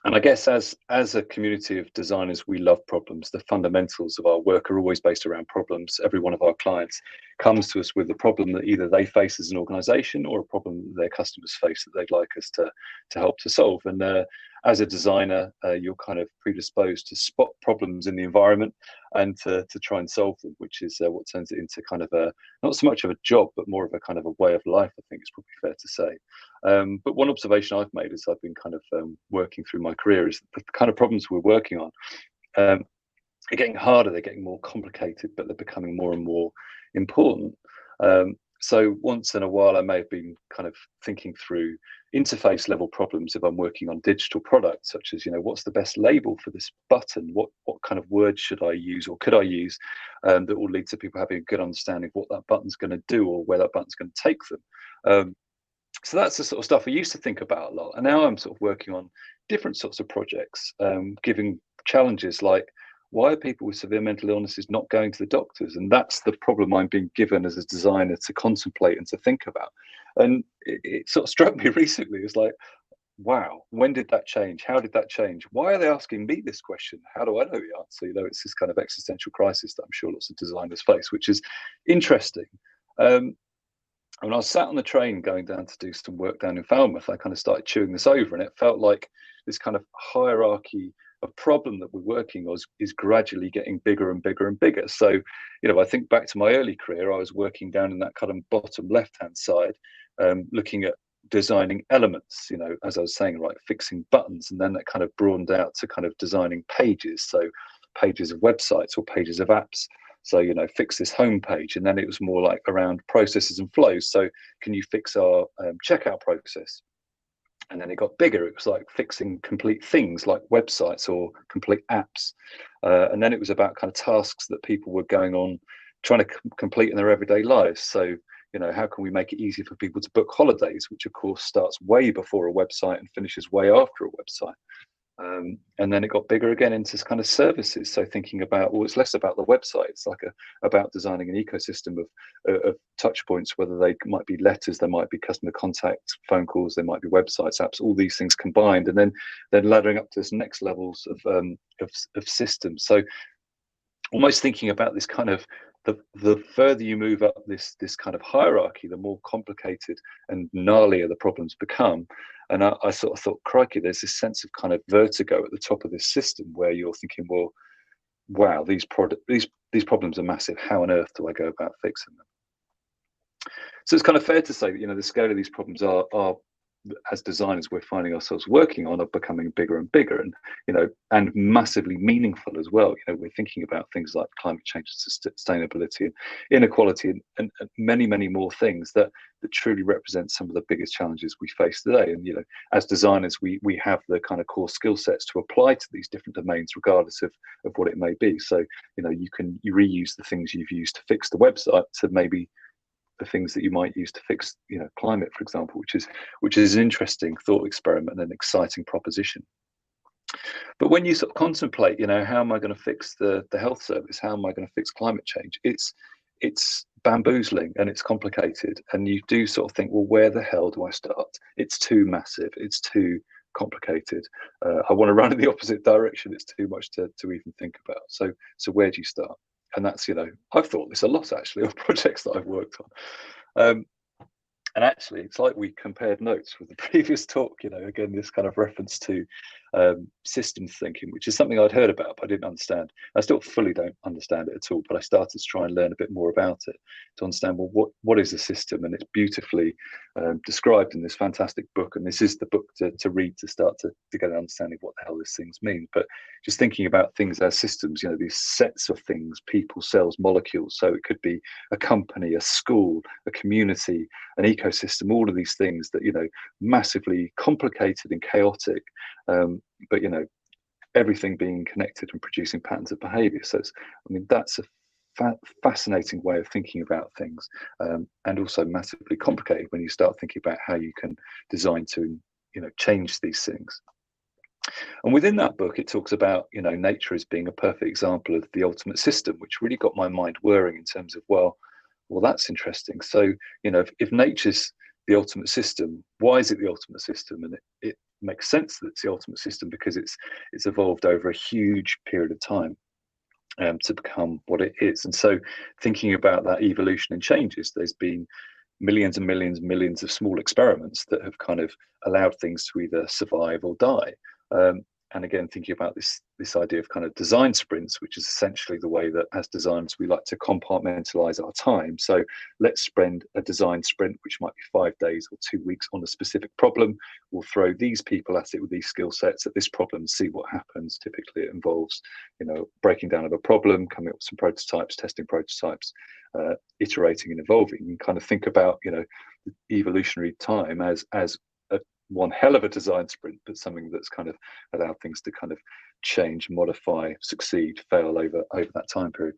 And I guess as a community of designers, we love problems. The fundamentals of our work are always based around problems. Every one of our clients comes to us with a problem that either they face as an organization or a problem that their customers face that they'd like us to help to solve. And as a designer, you're kind of predisposed to spot problems in the environment and to try and solve them, which is what turns it into kind of not so much of a job, but more of a kind of a way of life, I think it's probably fair to say. But one observation I've made as I've been kind of working through my career is the kind of problems we're working on are getting harder, they're getting more complicated, but they're becoming more and more important. So once in a while, I may have been kind of thinking through interface level problems if I'm working on digital products, such as, what's the best label for this button? What kind of words should I use or could I use that will lead to people having a good understanding of what that button's going to do or where that button's going to take them. So that's the sort of stuff I used to think about a lot. And now I'm sort of working on different sorts of projects, giving challenges like, why are people with severe mental illnesses not going to the doctors? And that's the problem I'm being given as a designer to contemplate and to think about. And it sort of struck me recently. It's like, wow, when did that change? How did that change? Why are they asking me this question? How do I know the answer? It's this kind of existential crisis that I'm sure lots of designers face, which is interesting. When I was sat on the train going down to do some work down in Falmouth, I kind of started chewing this over, and it felt like this kind of hierarchy of problem that we're working on is gradually getting bigger and bigger and bigger. So, I think back to my early career, I was working down in that kind of bottom left-hand side, looking at designing elements, as I was saying, like fixing buttons, and then that kind of broadened out to kind of designing pages, so pages of websites or pages of apps. So, fix this home page. And then it was more like around processes and flows. So can you fix our checkout process? And then it got bigger. It was like fixing complete things like websites or complete apps. And then it was about kind of tasks that people were going on, trying to complete in their everyday lives. So, how can we make it easier for people to book holidays, which of course starts way before a website and finishes way after a website. And then it got bigger again into kind of services. So thinking about, well, it's less about the website. It's like about designing an ecosystem of touch points, whether they might be letters, there might be customer contact, phone calls, there might be websites, apps, all these things combined, and then laddering up to this next levels of systems. So almost thinking about this kind of the further you move up this kind of hierarchy, the more complicated and gnarlier the problems become. And I sort of thought, crikey, there's this sense of kind of vertigo at the top of this system where you're thinking, well, wow, these problems are massive. How on earth do I go about fixing them? So it's kind of fair to say that, the scale of these problems are as designers we're finding ourselves working on are becoming bigger and bigger, and and massively meaningful as well. We're thinking about things like climate change, sustainability, and inequality, and many more things that truly represent some of the biggest challenges we face today. And as designers, we have the kind of core skill sets to apply to these different domains, regardless of what it may be. So you reuse the things you've used to fix the website to maybe the things that you might use to fix climate, for example, which is an interesting thought experiment and an exciting proposition. But when you sort of contemplate, how am I going to fix the health service, how am I going to fix climate change, it's bamboozling and it's complicated, and you do sort of think, well, where the hell do I start? It's too massive, it's too complicated. I want to run in the opposite direction. It's too much to even think about. So where do you start? And that's, I've thought this a lot actually of projects that I've worked on. And actually, it's like we compared notes with the previous talk, again, this kind of reference to systems thinking, which is something I'd heard about, but I didn't understand. I still fully don't understand it at all, but I started to try and learn a bit more about it to understand, well, what is a system? And it's beautifully described in this fantastic book. And this is the book to read to start to get an understanding of what the hell this things mean. But just thinking about things as systems, these sets of things, people, cells, molecules. So it could be a company, a school, a community, an ecosystem, all of these things that, massively complicated and chaotic, but everything being connected and producing patterns of behavior. So that's a fascinating way of thinking about things, and also massively complicated when you start thinking about how you can design to change these things. And within that book, it talks about nature as being a perfect example of the ultimate system, which really got my mind whirring in terms of, well, that's interesting. So if nature's the ultimate system, why is it the ultimate system? And it makes sense that it's the ultimate system because it's evolved over a huge period of time to become what it is. And so thinking about that evolution and changes, there's been millions and millions of small experiments that have kind of allowed things to either survive or die. And again, thinking about this idea of kind of design sprints, which is essentially the way that as designers we like to compartmentalize our time. So let's spend a design sprint, which might be 5 days or 2 weeks, on a specific problem. We'll throw these people at it with these skill sets at this problem and see what happens. Typically, it involves, breaking down of a problem, coming up with some prototypes, testing prototypes, iterating and evolving. And kind of think about, the evolutionary time as one hell of a design sprint, but something that's kind of allowed things to kind of change, modify, succeed, fail over that time period.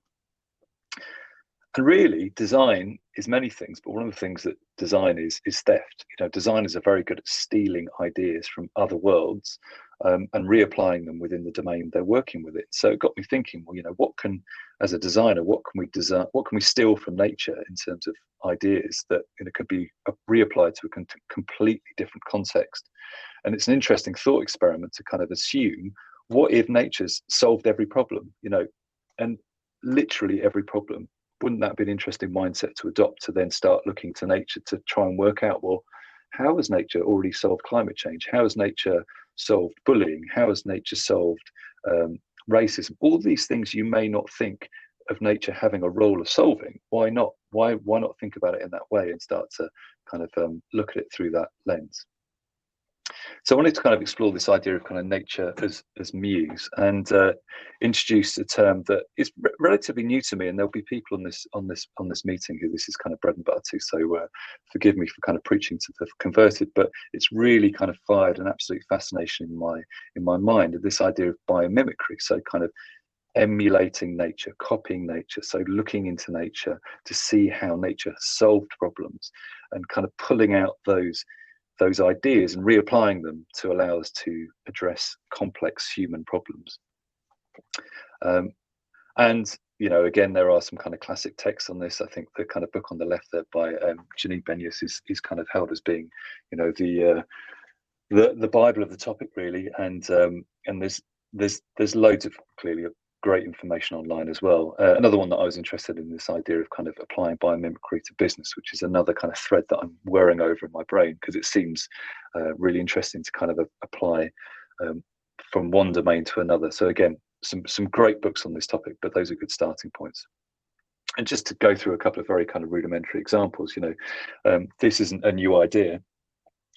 And really, design is many things, but one of the things that design is theft. Designers are very good at stealing ideas from other worlds and reapplying them within the domain they're working with it. So it got me thinking, well, as a designer, what can we design? What can we steal from nature in terms of ideas that could be reapplied to a completely different context? And it's an interesting thought experiment to kind of assume, what if nature's solved every problem? And literally every problem. Wouldn't that be an interesting mindset to adopt, to then start looking to nature to try and work out, well, how has nature already solved climate change? How has nature solved bullying? How has nature solved racism? All these things you may not think of nature having a role of solving. Why not? Why not think about it in that way and start to kind of look at it through that lens? So I wanted to kind of explore this idea of kind of nature as muse, and introduce a term that is relatively new to me. And there'll be people on this meeting who this is kind of bread and butter to. So forgive me for kind of preaching to the converted, but it's really kind of fired an absolute fascination in my mind of this idea of biomimicry. So kind of emulating nature, copying nature, so looking into nature to see how nature has solved problems, and kind of pulling out those ideas and reapplying them to allow us to address complex human problems. And again, there are some kind of classic texts on this. I think the kind of book on the left there by Janine Benyus is kind of held as being, the Bible of the topic, really. And there's loads of clearly great information online as well. Another one that I was interested in, this idea of kind of applying biomimicry to business, which is another kind of thread that I'm whirring over in my brain, because it seems really interesting to kind of apply from one domain to another. So again, some great books on this topic, but those are good starting points. And just to go through a couple of very kind of rudimentary examples, this isn't a new idea.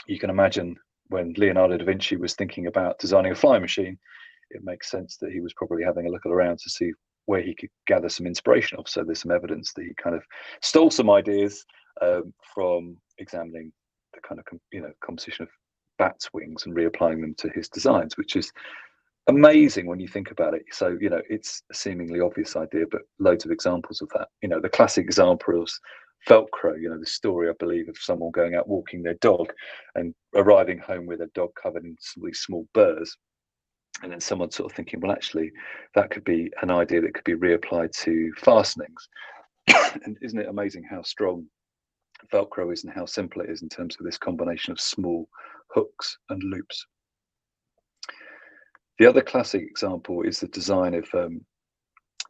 You can imagine when Leonardo da Vinci was thinking about designing a flying machine, it makes sense that he was probably having a look around to see where he could gather some inspiration of. So there's some evidence that he kind of stole some ideas from examining the kind of composition of bats' wings and reapplying them to his designs, which is amazing when you think about it. So it's a seemingly obvious idea, but loads of examples of that. The classic example is Velcro. The story, I believe, of someone going out walking their dog and arriving home with a dog covered in these small burrs. And then someone sort of thinking, well, actually, that could be an idea that could be reapplied to fastenings. And isn't it amazing how strong Velcro is and how simple it is in terms of this combination of small hooks and loops? The other classic example is the design of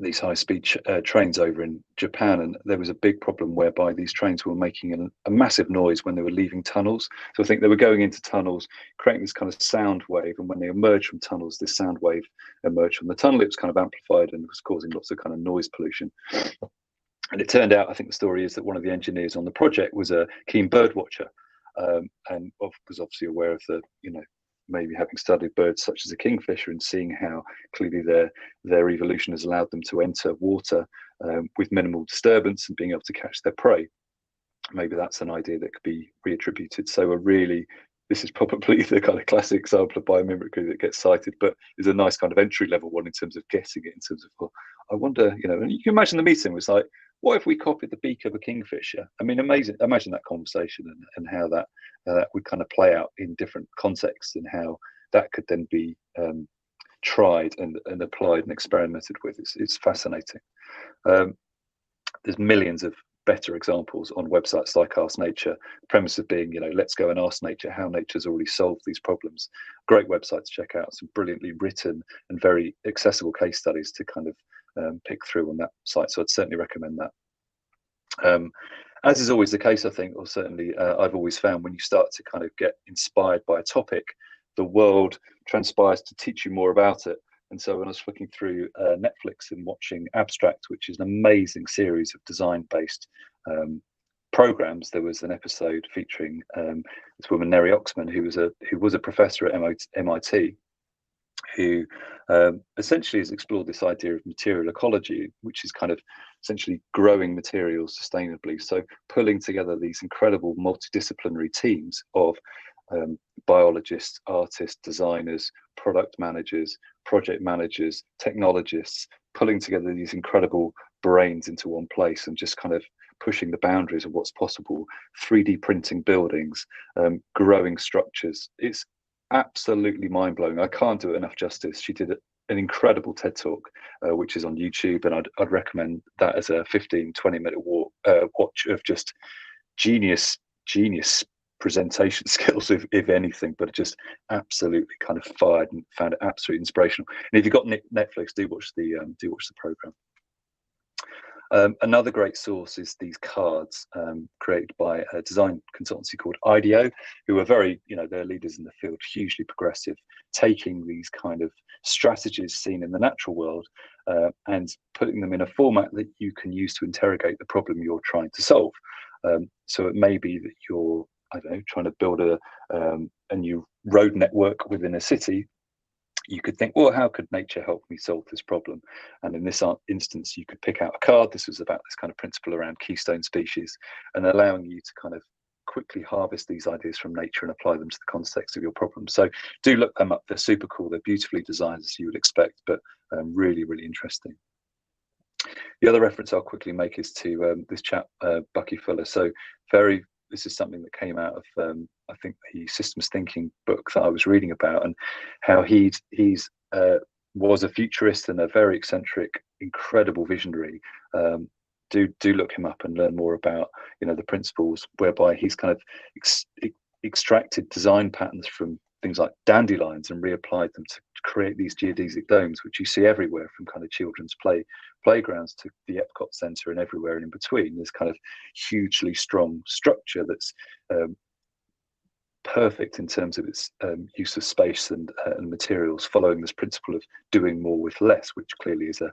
these high-speed trains over in Japan, and there was a big problem whereby these trains were making a massive noise when they were leaving tunnels. So I think they were going into tunnels, creating this kind of sound wave, and when they emerged from tunnels, this sound wave emerged from the tunnel. It was kind of amplified and was causing lots of kind of noise pollution. And it turned out, I think the story is that one of the engineers on the project was a keen bird watcher, and was obviously aware of the, maybe having studied birds such as a kingfisher and seeing how clearly their evolution has allowed them to enter water with minimal disturbance and being able to catch their prey. Maybe that's an idea that could be reattributed. So this is probably the kind of classic example of biomimicry that gets cited, but is a nice kind of entry level one in terms of getting it, in terms of, well, I wonder, and you can imagine the meeting was like, what if we copied the beak of a kingfisher? I mean, amazing. Imagine that conversation and how that would kind of play out in different contexts, and how that could then be tried and applied and experimented with. It's fascinating. There's millions of better examples on websites like Ask Nature. The premise of being, let's go and ask nature how nature's already solved these problems. Great website to check out. Some brilliantly written and very accessible case studies to kind of pick through on that site. So I'd certainly recommend that. As is always the case, I think, or certainly I've always found, when you start to kind of get inspired by a topic, the world transpires to teach you more about it. And so when I was flicking through Netflix and watching Abstract, which is an amazing series of design-based programs, there was an episode featuring this woman, Neri Oxman, who was a professor at MIT, who essentially has explored this idea of material ecology, which is kind of essentially growing materials sustainably. So pulling together these incredible multidisciplinary teams of biologists, artists, designers, product managers, project managers, technologists, pulling together these incredible brains into one place and just kind of pushing the boundaries of what's possible, 3D printing buildings, growing structures. It's absolutely mind-blowing. I can't do it enough justice. She did an incredible TED Talk, which is on YouTube, and I'd recommend that as a 15-20 minute watch of just genius presentation skills, if anything, but just absolutely kind of fired and found it absolutely inspirational. And if you've got Netflix, do watch the program. Another great source is these cards created by a design consultancy called IDEO, who are very, they're leaders in the field, hugely progressive, taking these kind of strategies seen in the natural world and putting them in a format that you can use to interrogate the problem you're trying to solve. So it may be that you're, I don't know, trying to build a new road network within a city. You could think, well, how could nature help me solve this problem? And in this instance, you could pick out a card. This was about this kind of principle around keystone species and allowing you to kind of quickly harvest these ideas from nature and apply them to the context of your problem. So do look them up. They're super cool. They're beautifully designed, as you would expect, but really, really interesting. The other reference I'll quickly make is to this chap, Bucky Fuller. So this is something that came out of, I think, the systems thinking book that I was reading about, and how he's was a futurist and a very eccentric, incredible visionary. Do look him up and learn more about, the principles whereby he's kind of extracted design patterns from things like dandelions and reapplied them to create these geodesic domes, which you see everywhere, from kind of children's playgrounds to the Epcot Centre and everywhere and in between. This kind of hugely strong structure that's perfect in terms of its use of space and materials, following this principle of doing more with less, which clearly is a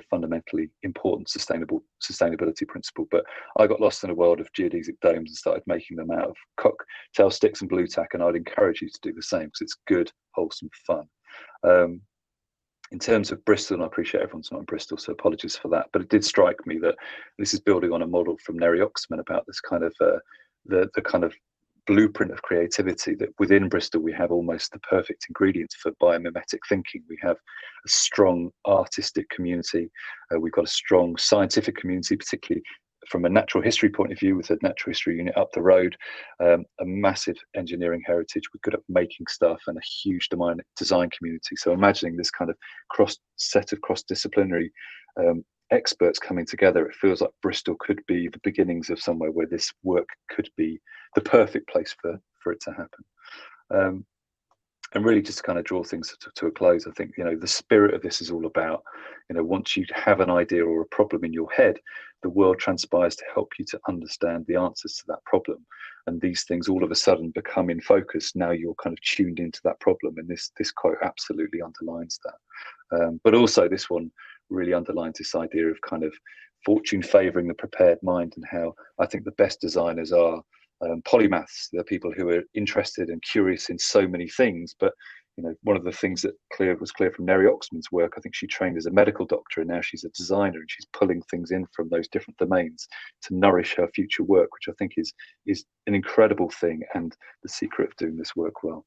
fundamentally important sustainability principle. But I got lost in a world of geodesic domes and started making them out of cocktail sticks and blue tack, and I'd encourage you to do the same because it's good, wholesome fun. In terms of Bristol, and I appreciate everyone's not in Bristol, so apologies for that, but it did strike me that this is building on a model from Neri Oxman about this kind of the kind of blueprint of creativity, that within Bristol we have almost the perfect ingredients for biomimetic thinking. We have a strong artistic community, we've got a strong scientific community, particularly from a natural history point of view with a natural history unit up the road, a massive engineering heritage, we're good at making stuff, and a huge design community. So imagining this kind of cross-disciplinary experts coming together, it feels like Bristol could be the beginnings of somewhere where this work could be the perfect place for it to happen. And really just to kind of draw things to a close, I think, the spirit of this is all about, once you have an idea or a problem in your head, the world transpires to help you to understand the answers to that problem. And these things all of a sudden become in focus. Now you're kind of tuned into that problem. And this quote absolutely underlines that. But also this one really underlines this idea of kind of fortune favoring the prepared mind, and how I think the best designers are polymaths. They're people who are interested and curious in so many things. But one of the things that was clear from Neri Oxman's work, I think she trained as a medical doctor and now she's a designer, and she's pulling things in from those different domains to nourish her future work, which I think is an incredible thing and the secret of doing this work well.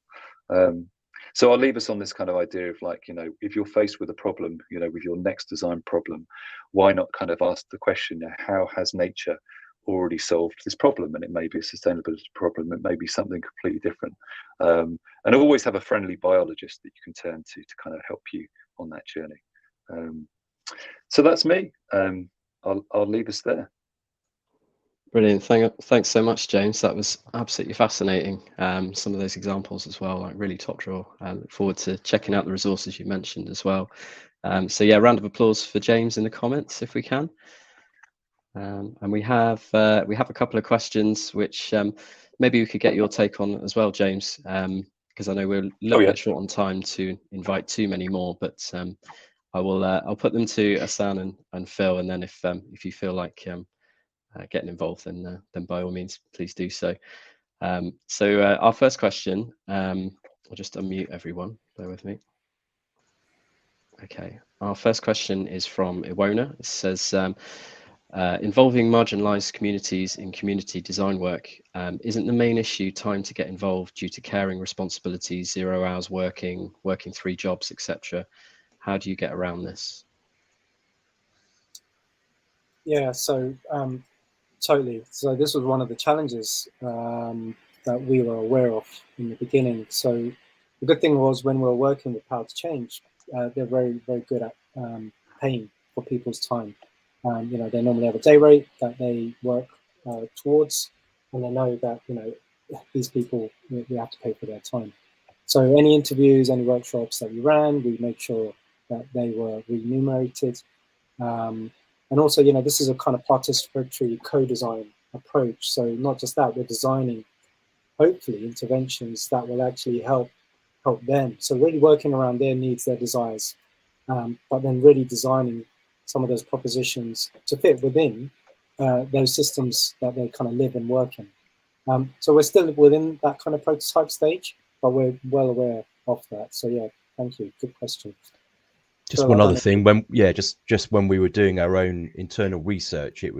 So I'll leave us on this kind of idea of, like, if you're faced with a problem, with your next design problem, why not kind of ask the question, how has nature already solved this problem? And it may be a sustainability problem, it may be something completely different, and always have a friendly biologist that you can turn to kind of help you on that journey. So that's me. I'll leave us there. Brilliant. Thanks so much, James. That was absolutely fascinating. Some of those examples as well, like really top draw. I look forward to checking out the resources you mentioned as well. So yeah, round of applause for James in the comments if we can. And we have a couple of questions which maybe we could get your take on as well, James, because I know we're a little bit short on time to invite too many more, but I'll put them to Ahsan and Phil, and then if you feel like getting involved, then by all means, please do so. So our first question, I'll just unmute everyone, bear with me. Okay, our first question is from Iwona. It says, involving marginalized communities in community design work, isn't the main issue time to get involved due to caring responsibilities, 0 hours working 3 jobs, etc.? How do you get around this? Yeah, so totally. So this was one of the challenges that we were aware of in the beginning. So the good thing was when we were working with Power to Change, they're very, very good at paying for people's time. You know, they normally have a day rate that they work towards, and they know that, you know, these people, we have to pay for their time. So any interviews, any workshops that we ran, we made sure that they were remunerated. And also, you know, this is a kind of participatory co-design approach. So not just that, we're designing, hopefully, interventions that will actually help them. So really working around their needs, their desires, but then really designing some of those propositions to fit within those systems that they kind of live and work in. So we're still within that kind of prototype stage, but we're well aware of that. So yeah, thank you. Good question. Just one other thing, just when we were doing our own internal research, we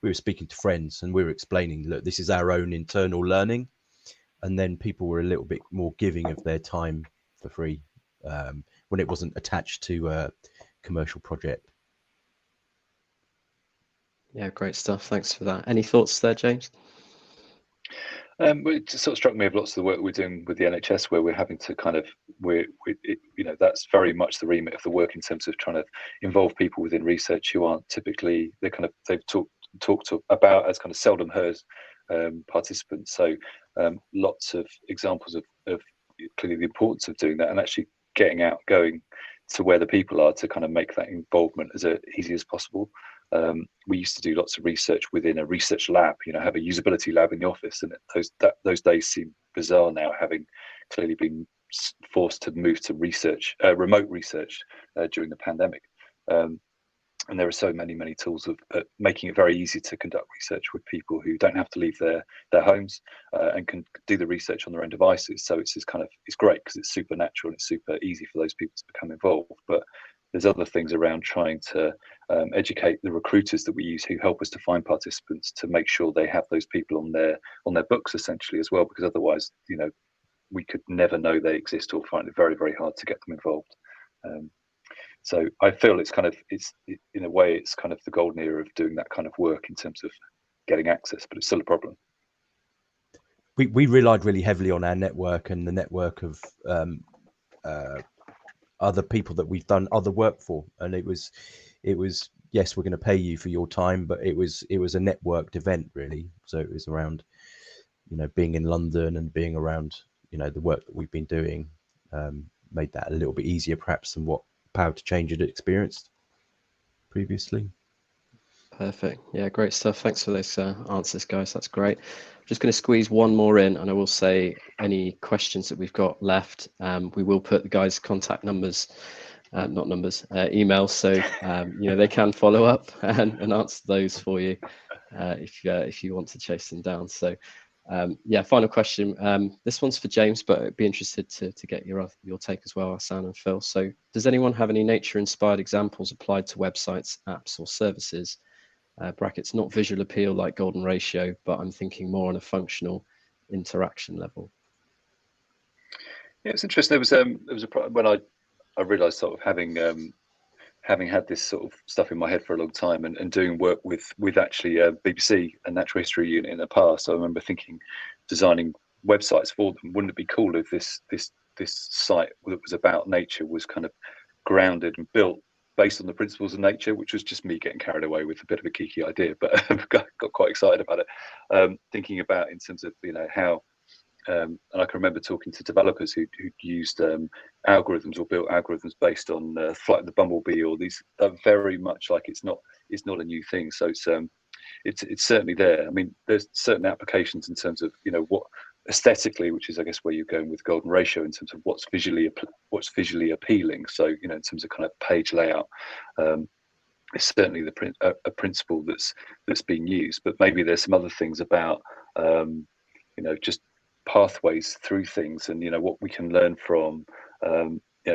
were speaking to friends and we were explaining, look, this is our own internal learning, and then people were a little bit more giving of their time for free when it wasn't attached to a commercial project. Yeah, great stuff. Thanks for that. Any thoughts there, James? It just sort of struck me of lots of the work we're doing with the NHS, where we're having to kind of, you know, that's very much the remit of the work in terms of trying to involve people within research who aren't typically, they've talked about as kind of seldom heard participants. So lots of examples of clearly the importance of doing that and actually getting out, going to where the people are to kind of make that involvement as easy as possible. We used to do lots of research within a research lab, you know, have a usability lab in the office, and those days seem bizarre now, having clearly been forced to move to research, remote research during the pandemic. And there are so many tools of making it very easy to conduct research with people who don't have to leave their homes and can do the research on their own devices. So it's great because it's super natural and it's super easy for those people to become involved. But there's other things around trying to educate the recruiters that we use who help us to find participants, to make sure they have those people on their books essentially as well, because otherwise, you know, we could never know they exist or find it very, very hard to get them involved. So I feel it's in a way, it's kind of the golden era of doing that kind of work in terms of getting access, but it's still a problem. We relied really heavily on our network and the network of other people that we've done other work for, and it was yes, we're going to pay you for your time, but it was a networked event really. So it was around, you know, being in London and being around, you know, the work that we've been doing made that a little bit easier perhaps than what Power to Change had experienced previously. Perfect. Yeah, great stuff. Thanks for those answers, guys. That's great. I'm just going to squeeze one more in, and I will say any questions that we've got left, we will put the guys' contact numbers, emails, so you know, they can follow up and answer those for you if you want to chase them down. So yeah, final question. This one's for James, but I'd be interested to get your take as well, Ahsan and Phil. So does anyone have any nature-inspired examples applied to websites, apps or services? Brackets, not visual appeal like golden ratio, but I'm thinking more on a functional interaction level. Yeah, it's interesting. There was a when I realised sort of having had this sort of stuff in my head for a long time and doing work with actually BBC and Natural History Unit in the past. I remember thinking, designing websites for them. Wouldn't it be cool if this site that was about nature was kind of grounded and built based on the principles of nature, which was just me getting carried away with a bit of a geeky idea, but got quite excited about it. Thinking about in terms of, you know, how, and I can remember talking to developers who used algorithms or built algorithms based on Flight of the Bumblebee, or these very much like it's not a new thing. So it's certainly there. I mean, there's certain applications in terms of, you know, aesthetically, which is I guess where you're going with golden ratio in terms of what's visually appealing. So in terms of kind of page layout, it's certainly a principle that's being used. But maybe there's some other things about just pathways through things, and what we can learn from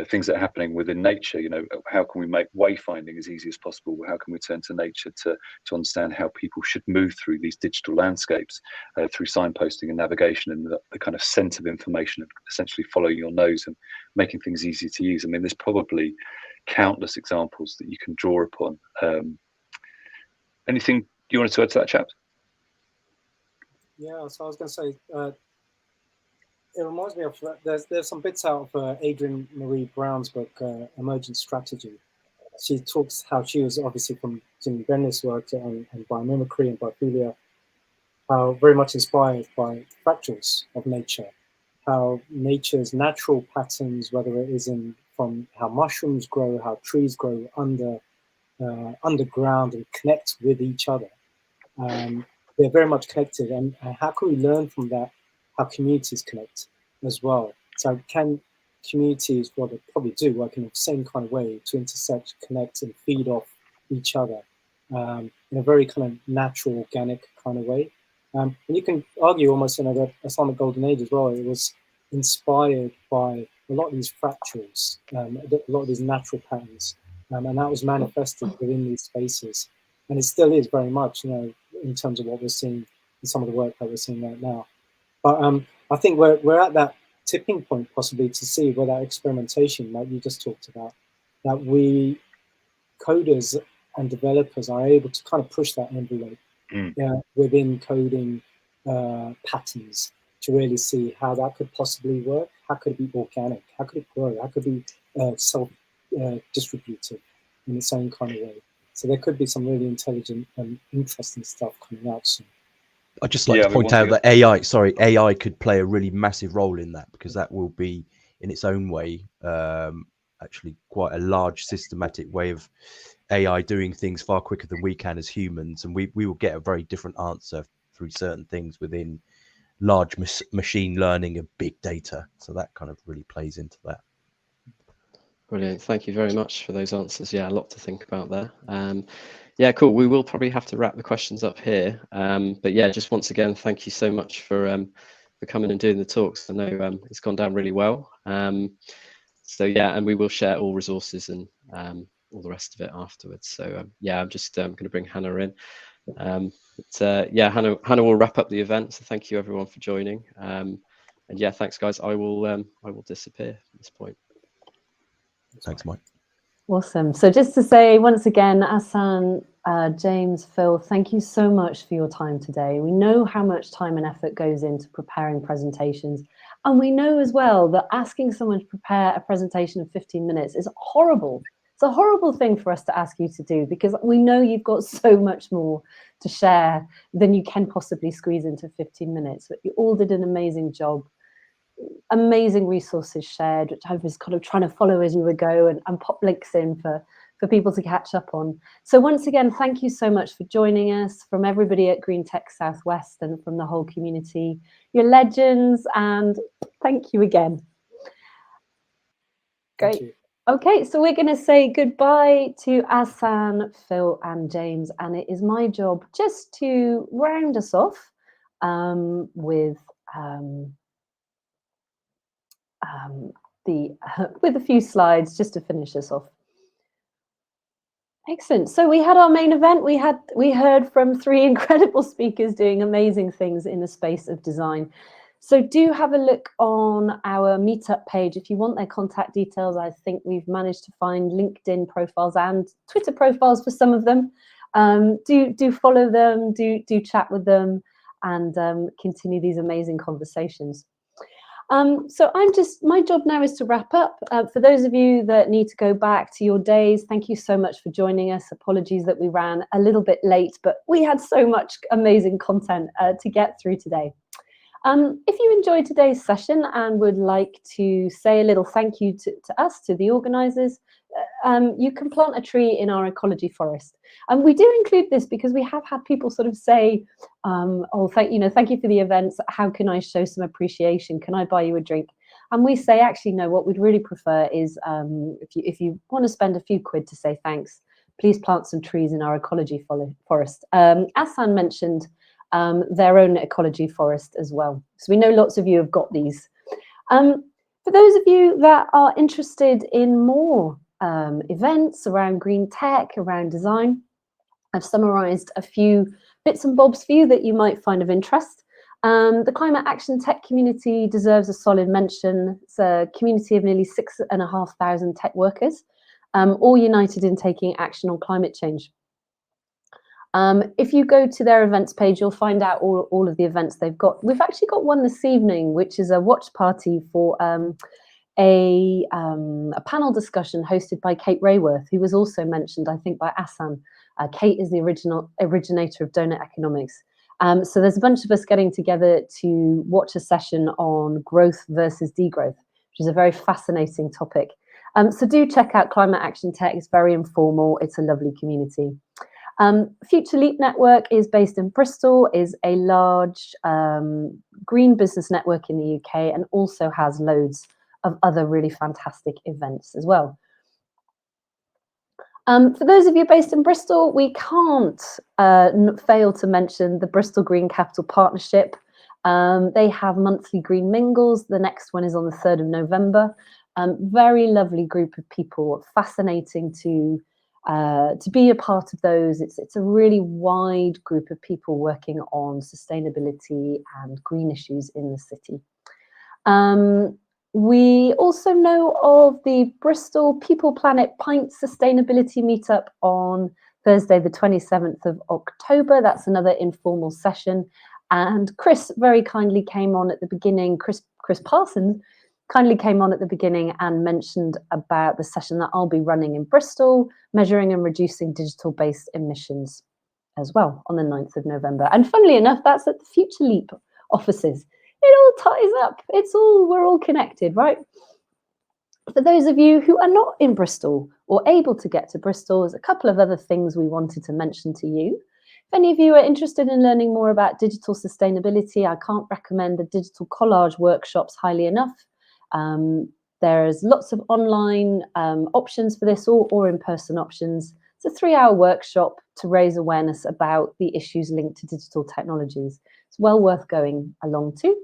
things that are happening within nature. How can we make wayfinding as easy as possible? How can we turn to nature to understand how people should move through these digital landscapes through signposting and navigation, and the kind of sense of information of essentially following your nose and making things easy to use. I mean, there's probably countless examples that you can draw upon. Anything you wanted to add to that, chaps? Yeah, so I was going to say, it reminds me of, there's some bits out of Adrienne Marie Brown's book, Emergent Strategy. She talks how she was obviously from Jim Benlis' work and biomimicry and biophilia, how very much inspired by fractals of nature, how nature's natural patterns, whether it is from how mushrooms grow, how trees grow underground and connect with each other. They're very much connected, and how can we learn from that, how communities connect as well? So can communities, well, they probably do, work in the same kind of way to intersect, connect, and feed off each other in a very kind of natural, organic kind of way. And you can argue almost, that Islamic Golden Age as well, it was inspired by a lot of these fractals, a lot of these natural patterns, and that was manifested within these spaces. And it still is very much, in terms of what we're seeing in some of the work that we're seeing right now. But I think we're at that tipping point possibly to see where that experimentation, like you just talked about, that we coders and developers are able to kind of push that envelope within coding patterns to really see how that could possibly work. How could it be organic? How could it grow? How could it be self-distributive in its own kind of way? So there could be some really intelligent and interesting stuff coming out soon. I'd just like to point out that AI could play a really massive role in that, because that will be in its own way actually quite a large systematic way of AI doing things far quicker than we can as humans, and we will get a very different answer through certain things within large machine learning and big data. So that kind of really plays into that. Brilliant. Thank you very much for those answers. Yeah, a lot to think about there. Yeah, cool. We will probably have to wrap the questions up here. But yeah, just once again, thank you so much for coming and doing the talks. I know it's gone down really well. So yeah, and we will share all resources and all the rest of it afterwards. So yeah, I'm just going to bring Hannah in. Yeah, Hannah will wrap up the event. So thank you everyone for joining. And yeah, thanks guys. I will disappear at this point. Thanks, Mike. Awesome. So just to say once again, Ahsan, James, Phil, thank you so much for your time today. We know how much time and effort goes into preparing presentations. And we know as well that asking someone to prepare a presentation in 15 minutes is horrible. It's a horrible thing for us to ask you to do, because we know you've got so much more to share than you can possibly squeeze into 15 minutes. But you all did an amazing job. Amazing resources shared, which I was kind of trying to follow as you would go and pop links in for people to catch up on. So once again, thank you so much for joining us, from everybody at Green Tech Southwest and from the whole community. You're legends, and thank you again. Great. Okay, so we're going to say goodbye to Ahsan, Phil and James, and it is my job just to round us off with a few slides just to finish us off. Excellent. So we had our main event. We heard from 3 incredible speakers doing amazing things in the space of design. So do have a look on our meetup page if you want their contact details. I think we've managed to find LinkedIn profiles and Twitter profiles for some of them. Do follow them, do chat with them, and continue these amazing conversations. So my job now is to wrap up. For those of you that need to go back to your days, thank you so much for joining us. Apologies that we ran a little bit late, but we had so much amazing content to get through today. If you enjoyed today's session and would like to say a little thank you to us, to the organisers, you can plant a tree in our ecology forest. And we do include this because we have had people sort of say, oh, thank you for the events. How can I show some appreciation? Can I buy you a drink? And we say, actually, no, what we'd really prefer is if you want to spend a few quid to say thanks, please plant some trees in our ecology forest. Ahsan mentioned their own ecology forest as well. So we know lots of you have got these. For those of you that are interested in more events around green tech, around design, I've summarised a few bits and bobs for you that you might find of interest. The climate action tech community deserves a solid mention. It's a community of nearly 6,500 tech workers, all united in taking action on climate change. If you go to their events page, you'll find out all of the events they've got. We've actually got one this evening, which is a watch party for a panel discussion hosted by Kate Rayworth, who was also mentioned, I think, by Ahsan. Kate is the originator of donut economics. So there's a bunch of us getting together to watch a session on growth versus degrowth, which is a very fascinating topic. So do check out Climate Action Tech. It's very informal. It's a lovely community. Future Leap Network is based in Bristol, is a large green business network in the UK, and also has loads of other really fantastic events as well. For those of you based in Bristol, we can't fail to mention the Bristol Green Capital Partnership. They have monthly green mingles. The next one is on the 3rd of November. Very lovely group of people, fascinating to be a part of those. It's a really wide group of people working on sustainability and green issues in the city. We also know of the Bristol People Planet Pint Sustainability Meetup on Thursday, the 27th of October. That's another informal session. And Chris very kindly came on at the beginning, Chris Parsons kindly came on at the beginning and mentioned about the session that I'll be running in Bristol, measuring and reducing digital-based emissions as well on the 9th of November. And funnily enough, that's at the Future Leap offices. It all ties up. We're all connected, right? For those of you who are not in Bristol or able to get to Bristol, there's a couple of other things we wanted to mention to you. If any of you are interested in learning more about digital sustainability, I can't recommend the digital collage workshops highly enough. There's lots of online options for this or in-person options. It's a 3-hour workshop to raise awareness about the issues linked to digital technologies. It's well worth going along to.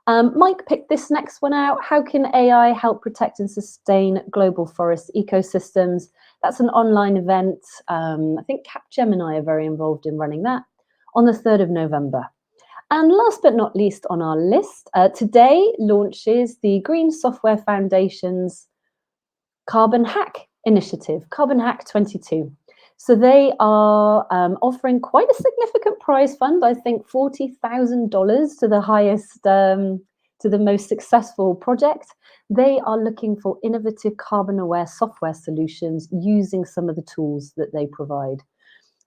Mike picked this next one out. How can AI help protect and sustain global forest ecosystems? That's an online event. I think Capgemini are very involved in running that on the 3rd of November. And last but not least on our list, today launches the Green Software Foundation's Carbon Hack initiative, Carbon Hack 22. So they are offering quite a significant prize fund, I think $40,000 to the highest, to the most successful project. They are looking for innovative carbon-aware software solutions using some of the tools that they provide.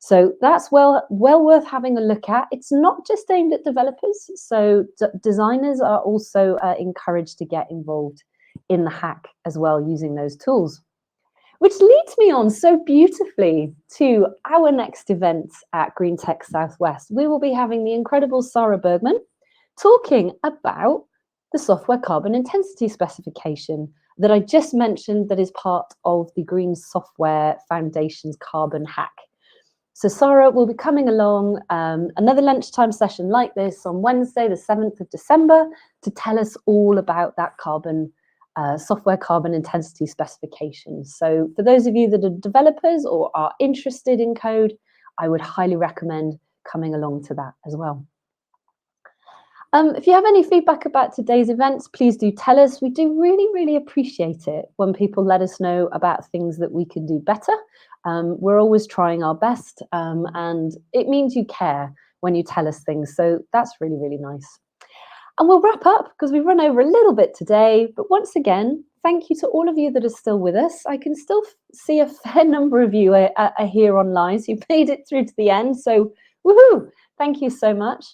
So that's well worth having a look at. It's not just aimed at developers. So designers are also encouraged to get involved in the hack as well using those tools. Which leads me on so beautifully to our next event at Green Tech Southwest. We will be having the incredible Sarah Bergman talking about the software carbon intensity specification that I just mentioned that is part of the Green Software Foundation's Carbon Hack. So Sarah will be coming along another lunchtime session like this on Wednesday, the 7th of December, to tell us all about that software carbon intensity specifications. So for those of you that are developers or are interested in code, I would highly recommend coming along to that as well. If you have any feedback about today's events, please do tell us. We do really, really appreciate it when people let us know about things that we can do better. We're always trying our best, and it means you care when you tell us things. So that's really, really nice. And we'll wrap up because we've run over a little bit today. But once again, thank you to all of you that are still with us. I can still see a fair number of you are here online. So you've made it through to the end. So woohoo! Thank you so much.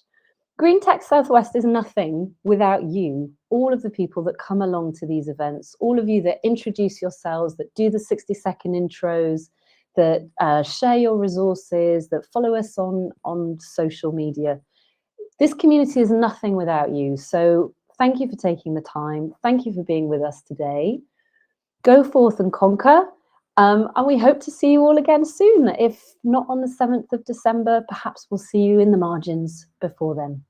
Green Tech Southwest is nothing without you, all of the people that come along to these events, all of you that introduce yourselves, that do the 60-second intros, that share your resources, that follow us on social media. This community is nothing without you. So thank you for taking the time. Thank you for being with us today. Go forth and conquer. And we hope to see you all again soon. If not on the 7th of December, perhaps we'll see you in the margins before then.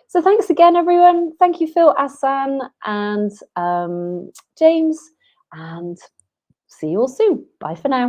So thanks again, everyone. Thank you, Phil, Ahsan, and James. And see you all soon. Bye for now.